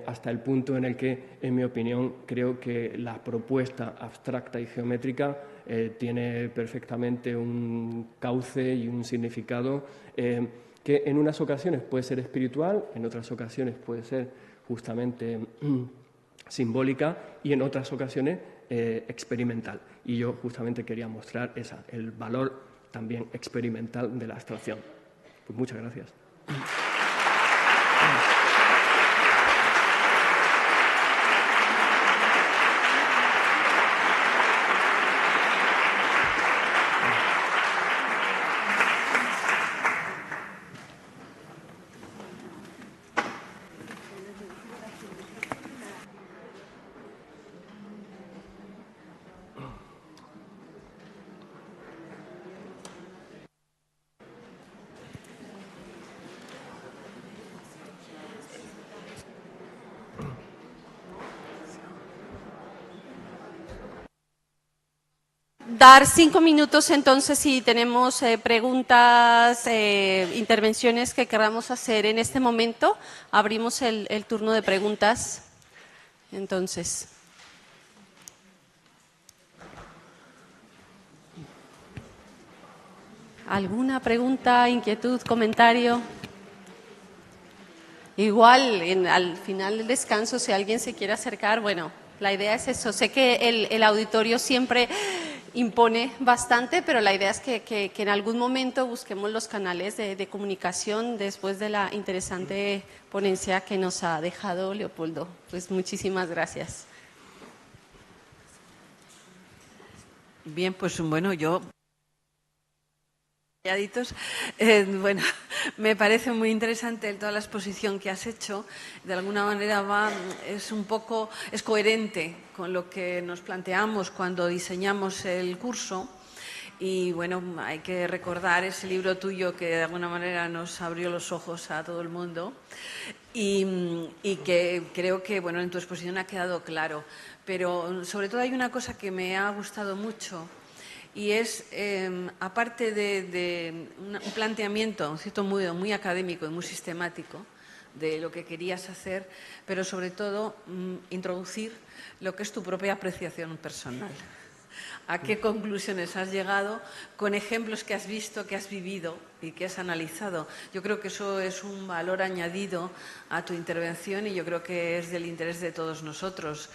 hasta el punto en el que, en mi opinión, creo que la propuesta abstracta y geométrica tiene perfectamente un cauce y un significado que en unas ocasiones puede ser espiritual, en otras ocasiones puede ser justamente simbólica y en otras ocasiones experimental. Y yo justamente quería mostrar el valor también experimental de la abstracción. Pues muchas gracias. Dar 5 minutos entonces si tenemos preguntas, intervenciones que queramos hacer en este momento. Abrimos el turno de preguntas. Entonces. ¿Alguna pregunta, inquietud, comentario? Igual, al final del descanso, si alguien se quiere acercar, bueno, la idea es eso. Sé que el auditorio siempre impone bastante, pero la idea es que en algún momento busquemos los canales de comunicación después de la interesante ponencia que nos ha dejado Leopoldo. Pues muchísimas gracias. Bien, pues bueno, yo... Bueno, me parece muy interesante toda la exposición que has hecho. De alguna manera es coherente con lo que nos planteamos cuando diseñamos el curso. Y bueno, hay que recordar ese libro tuyo que de alguna manera nos abrió los ojos a todo el mundo y que creo que bueno, en tu exposición ha quedado claro. Pero sobre todo hay una cosa que me ha gustado mucho. Y es, aparte de un planteamiento, en cierto modo, muy académico y muy sistemático de lo que querías hacer, pero sobre todo introducir lo que es tu propia apreciación personal. a qué conclusiones has llegado con ejemplos que has visto, que has vivido y que has analizado. Yo creo que eso es un valor añadido a tu intervención y yo creo que es del interés de todos nosotros.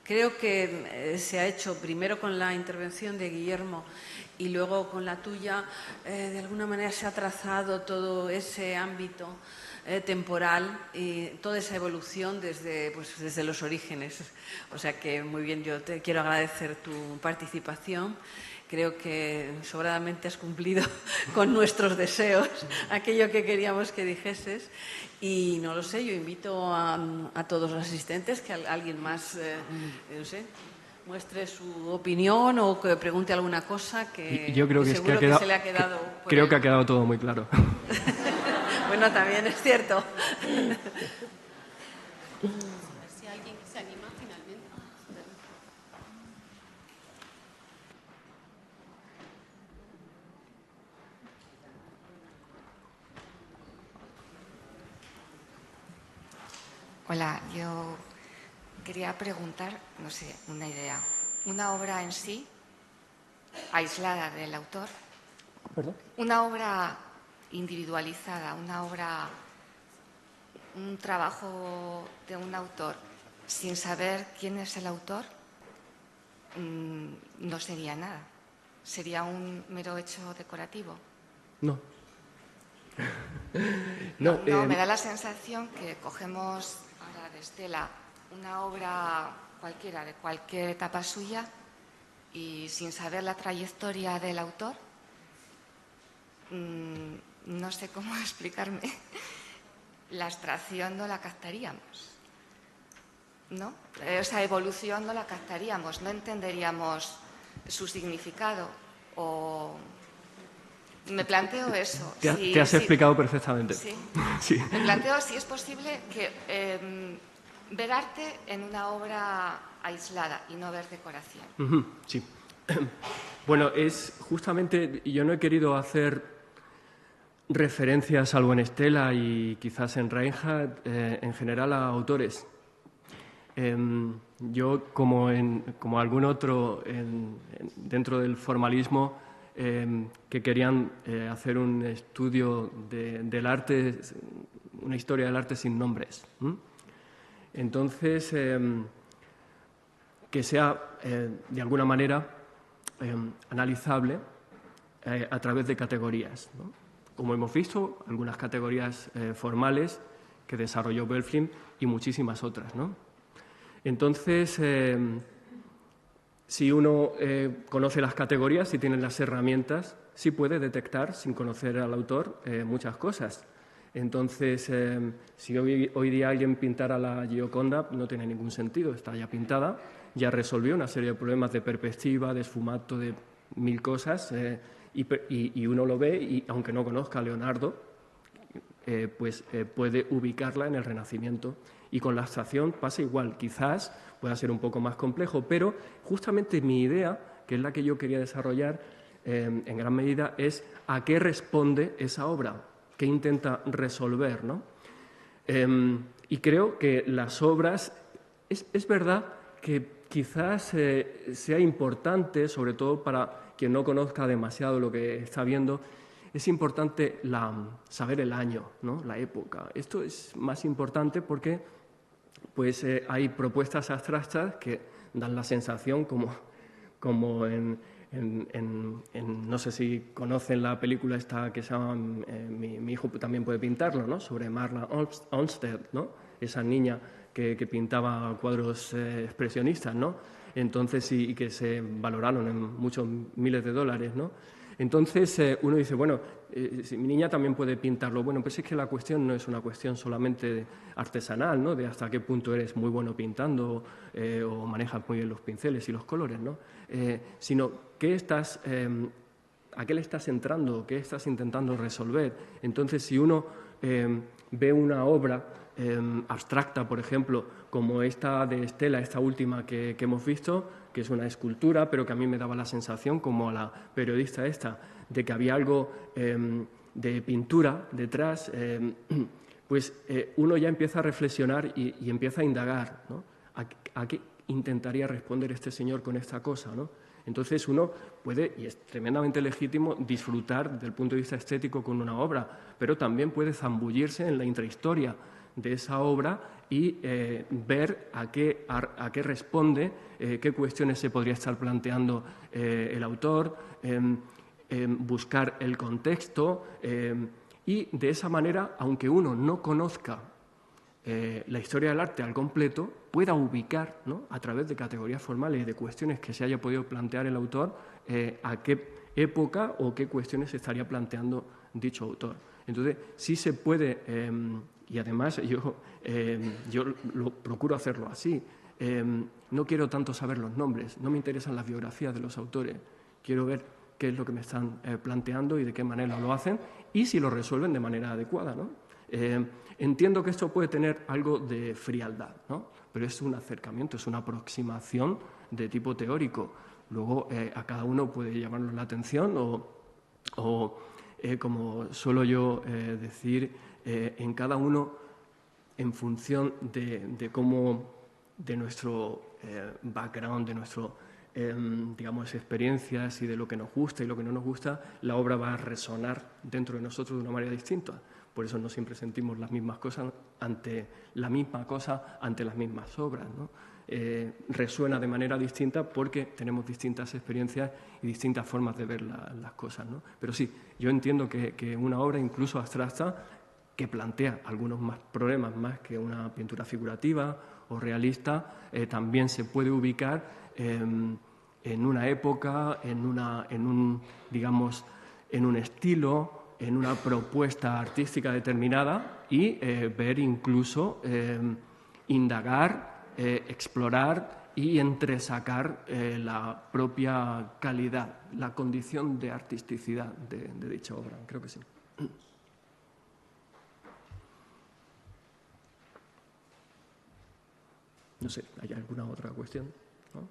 Creo que se ha hecho primero con la intervención de Guillermo y luego con la tuya, de alguna manera se ha trazado todo ese ámbito temporal y toda esa evolución desde los orígenes. O sea que muy bien, yo te quiero agradecer tu participación. Creo que sobradamente has cumplido con nuestros deseos aquello que queríamos que dijeses. Y no lo sé, yo invito a todos los asistentes que alguien más, no sé, muestre su opinión o que pregunte alguna cosa que, yo creo que seguro que se le ha quedado. Creo que ha quedado todo muy claro. Bueno, también es cierto. Si alguien que se anima finalmente. Hola, yo quería preguntar, no sé, una idea. Una obra en sí, aislada del autor. ¿Perdón? Una obra individualizada, un trabajo de un autor sin saber quién es el autor, no sería nada. Sería un mero hecho decorativo. No. No, me da la sensación que cogemos ahora de Estela una obra cualquiera, de cualquier etapa suya, y sin saber la trayectoria del autor, no sé cómo explicarme, la abstracción no la captaríamos, ¿no? Esa evolución no la captaríamos, no entenderíamos su significado. O me planteo eso. Te has explicado perfectamente. Sí. Sí. Me planteo si es posible que ver arte en una obra aislada y no ver decoración. Sí. Bueno, es justamente, yo no he querido hacer referencias, salvo en Estela y quizás en Reinhardt, en general a autores. Yo, como algún otro dentro del formalismo, que querían hacer un estudio del arte, una historia del arte sin nombres. Entonces, que sea de alguna manera analizable a través de categorías, ¿no? Como hemos visto, algunas categorías formales que desarrolló Belflin y muchísimas otras, ¿no? Entonces, si uno conoce las categorías, si tiene las herramientas, sí puede detectar, sin conocer al autor, muchas cosas. Entonces, si hoy día alguien pintara la Gioconda, no tiene ningún sentido, está ya pintada, ya resolvió una serie de problemas de perspectiva, de esfumato, de mil cosas, y uno lo ve y, aunque no conozca a Leonardo, puede ubicarla en el Renacimiento. Y con la abstracción pasa igual, quizás pueda ser un poco más complejo, pero justamente mi idea, que es la que yo quería desarrollar en gran medida, es a qué responde esa obra, qué intenta resolver, ¿no? Y creo que las obras, es verdad que quizás sea importante, sobre todo para quien no conozca demasiado lo que está viendo, es importante saber el año, ¿no? La época. Esto es más importante porque pues, hay propuestas abstractas que dan la sensación, como no sé si conocen la película esta que se llama Mi hijo también puede pintarlo, ¿no? Sobre Marla Olmsted, ¿no? Esa niña que pintaba cuadros expresionistas, ¿no? Entonces, y que se valoraron en muchos miles de dólares, ¿no? Entonces uno dice, bueno, si mi niña también puede pintarlo. Bueno, pues es que la cuestión no es una cuestión solamente artesanal, ¿no? De hasta qué punto eres muy bueno pintando o manejas muy bien los pinceles y los colores, ¿no? Sino a qué le estás entrando, qué estás intentando resolver. Entonces, si uno ve una obra abstracta, por ejemplo, como esta de Estela, esta última que hemos visto, que es una escultura, pero que a mí me daba la sensación, como a la periodista esta, de que había algo de pintura detrás, pues uno ya empieza a reflexionar y empieza a indagar, ¿no? intentaría responder este señor con esta cosa, ¿no? Entonces uno puede, y es tremendamente legítimo, disfrutar desde el punto de vista estético con una obra, pero también puede zambullirse en la intrahistoria de esa obra y ver a qué responde, qué cuestiones se podría estar planteando el autor, buscar el contexto y de esa manera, aunque uno no conozca la historia del arte al completo, pueda ubicar, ¿no?, a través de categorías formales y de cuestiones que se haya podido plantear el autor, a qué época o qué cuestiones se estaría planteando dicho autor. Entonces, sí se puede, y además yo lo procuro hacerlo así, no quiero tanto saber los nombres, no me interesan las biografías de los autores, quiero ver qué es lo que me están planteando y de qué manera lo hacen y si lo resuelven de manera adecuada, ¿no? Entiendo que esto puede tener algo de frialdad, ¿no? Pero es un acercamiento, es una aproximación de tipo teórico. Luego a cada uno puede llamarnos la atención o como suelo yo decir, en cada uno, en función de cómo, de nuestro background, de nuestro, digamos, experiencias y de lo que nos gusta y lo que no nos gusta, la obra va a resonar dentro de nosotros de una manera distinta. Por eso no siempre sentimos las mismas cosas ante la misma cosa, ante las mismas obras, ¿no? Resuena de manera distinta porque tenemos distintas experiencias y distintas formas de ver las cosas, ¿no? Pero sí, yo entiendo que una obra incluso abstracta que plantea algunos más problemas más que una pintura figurativa o realista, también se puede ubicar en una época, en un estilo, en una propuesta artística determinada y ver incluso, indagar, explorar y entresacar la propia calidad, la condición de artisticidad de dicha obra. Creo que sí. No sé, ¿hay alguna otra cuestión? ¿No?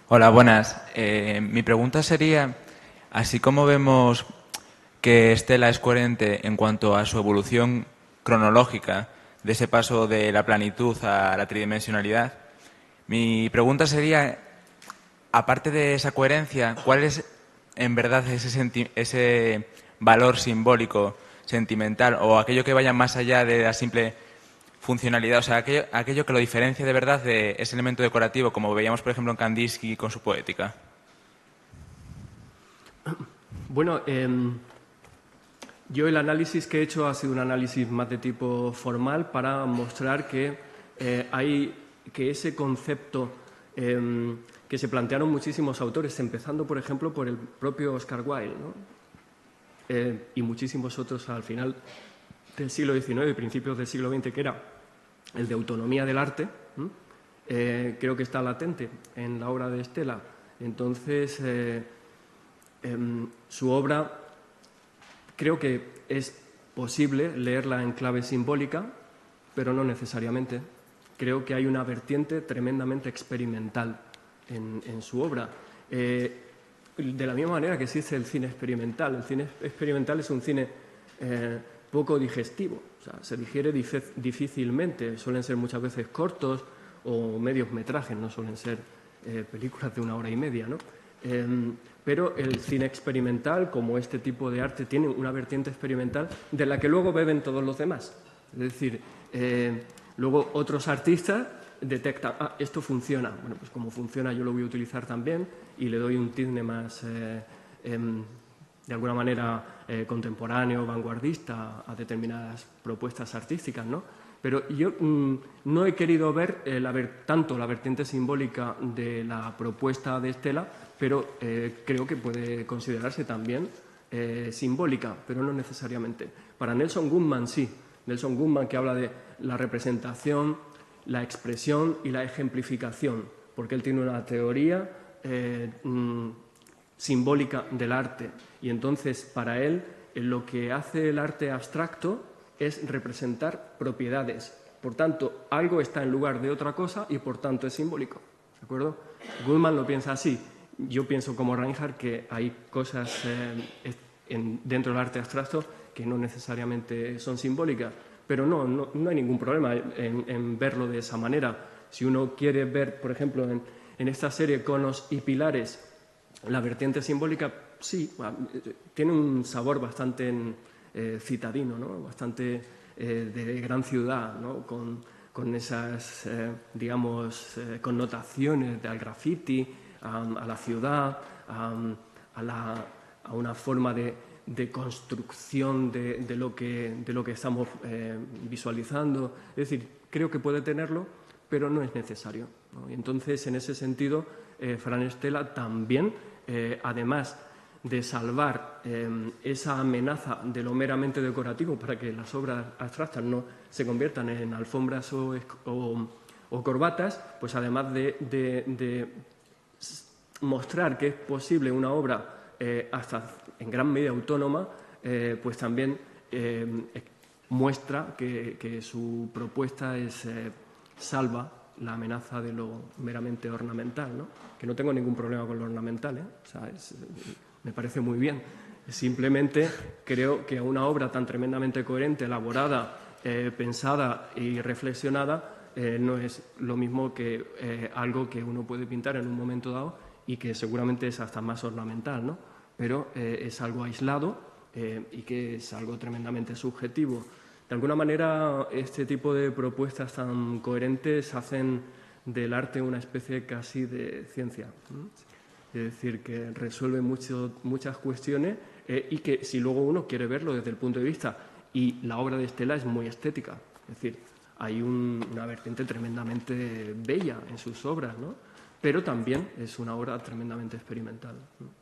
Hola, buenas. Mi pregunta sería, así como vemos que Stella es coherente en cuanto a su evolución cronológica de ese paso de la planitud a la tridimensionalidad, mi pregunta sería, aparte de esa coherencia, ¿cuál es en verdad ese valor simbólico, sentimental o aquello que vaya más allá de la simple funcionalidad, o sea, aquello que lo diferencia de verdad de ese elemento decorativo, como veíamos, por ejemplo, en Kandinsky con su poética? Bueno, yo el análisis que he hecho ha sido un análisis más de tipo formal para mostrar que ese concepto que se plantearon muchísimos autores, empezando, por ejemplo, por el propio Oscar Wilde, ¿no? Y muchísimos otros al final del siglo XIX y principios del siglo XX, que era el de autonomía del arte, creo que está latente en la obra de Stella. Entonces, su obra creo que es posible leerla en clave simbólica, pero no necesariamente. Creo que hay una vertiente tremendamente experimental en su obra. De la misma manera que existe el cine experimental. El cine experimental es un cine poco digestivo, o sea, se digiere difícilmente, suelen ser muchas veces cortos o medios metrajes, no suelen ser películas de 1 hora y media, ¿no? Pero el cine experimental, como este tipo de arte, tiene una vertiente experimental de la que luego beben todos los demás. Es decir, luego otros artistas detectan, esto funciona, bueno, pues como funciona yo lo voy a utilizar también y le doy un tinte más, de alguna manera, contemporáneo, vanguardista a determinadas propuestas artísticas, ¿no? Pero yo no he querido ver tanto la vertiente simbólica de la propuesta de Stella, pero creo que puede considerarse también simbólica, pero no necesariamente. Para Nelson Goodman sí. Nelson Goodman, que habla de la representación, la expresión y la ejemplificación, porque él tiene una teoría simbólica del arte. Y entonces, para él, lo que hace el arte abstracto es representar propiedades. Por tanto, algo está en lugar de otra cosa y, por tanto, es simbólico. ¿De acuerdo? Goodman lo piensa así. Yo pienso como Reinhardt que hay cosas dentro del arte abstracto que no necesariamente son simbólicas, pero no hay ningún problema en verlo de esa manera. Si uno quiere ver, por ejemplo, en esta serie Conos y Pilares, la vertiente simbólica, sí, tiene un sabor bastante citadino, ¿no? Bastante de gran ciudad, ¿no? Con esas, digamos, connotaciones al graffiti, a la ciudad, a una forma de construcción de lo que estamos visualizando. Es decir, creo que puede tenerlo, pero no es necesario, ¿no? Y entonces, en ese sentido, Fran Stella también, además de salvar esa amenaza de lo meramente decorativo para que las obras abstractas no se conviertan en alfombras o corbatas, pues además de mostrar que es posible una obra hasta en gran medida autónoma, pues también muestra que su propuesta salva la amenaza de lo meramente ornamental, ¿no? Que no tengo ningún problema con lo ornamental, ¿eh? O sea, me parece muy bien. Simplemente creo que una obra tan tremendamente coherente, elaborada, pensada y reflexionada, no es lo mismo que algo que uno puede pintar en un momento dado y que seguramente es hasta más ornamental, ¿no? Pero es algo aislado y que es algo tremendamente subjetivo. De alguna manera, este tipo de propuestas tan coherentes hacen del arte una especie casi de ciencia, ¿no? Es decir, que resuelve muchas cuestiones y que si luego uno quiere verlo desde el punto de vista, y la obra de Stella es muy estética, es decir, hay una vertiente tremendamente bella en sus obras, ¿no? Pero también es una obra tremendamente experimental, ¿no?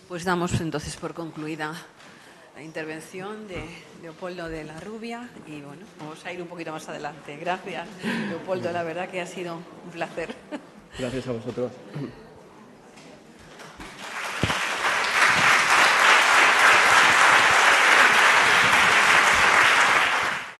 Pues damos entonces por concluida la intervención de Leopoldo de la Rubia y bueno, vamos a ir un poquito más adelante. Gracias, Leopoldo, la verdad que ha sido un placer. Gracias a vosotros.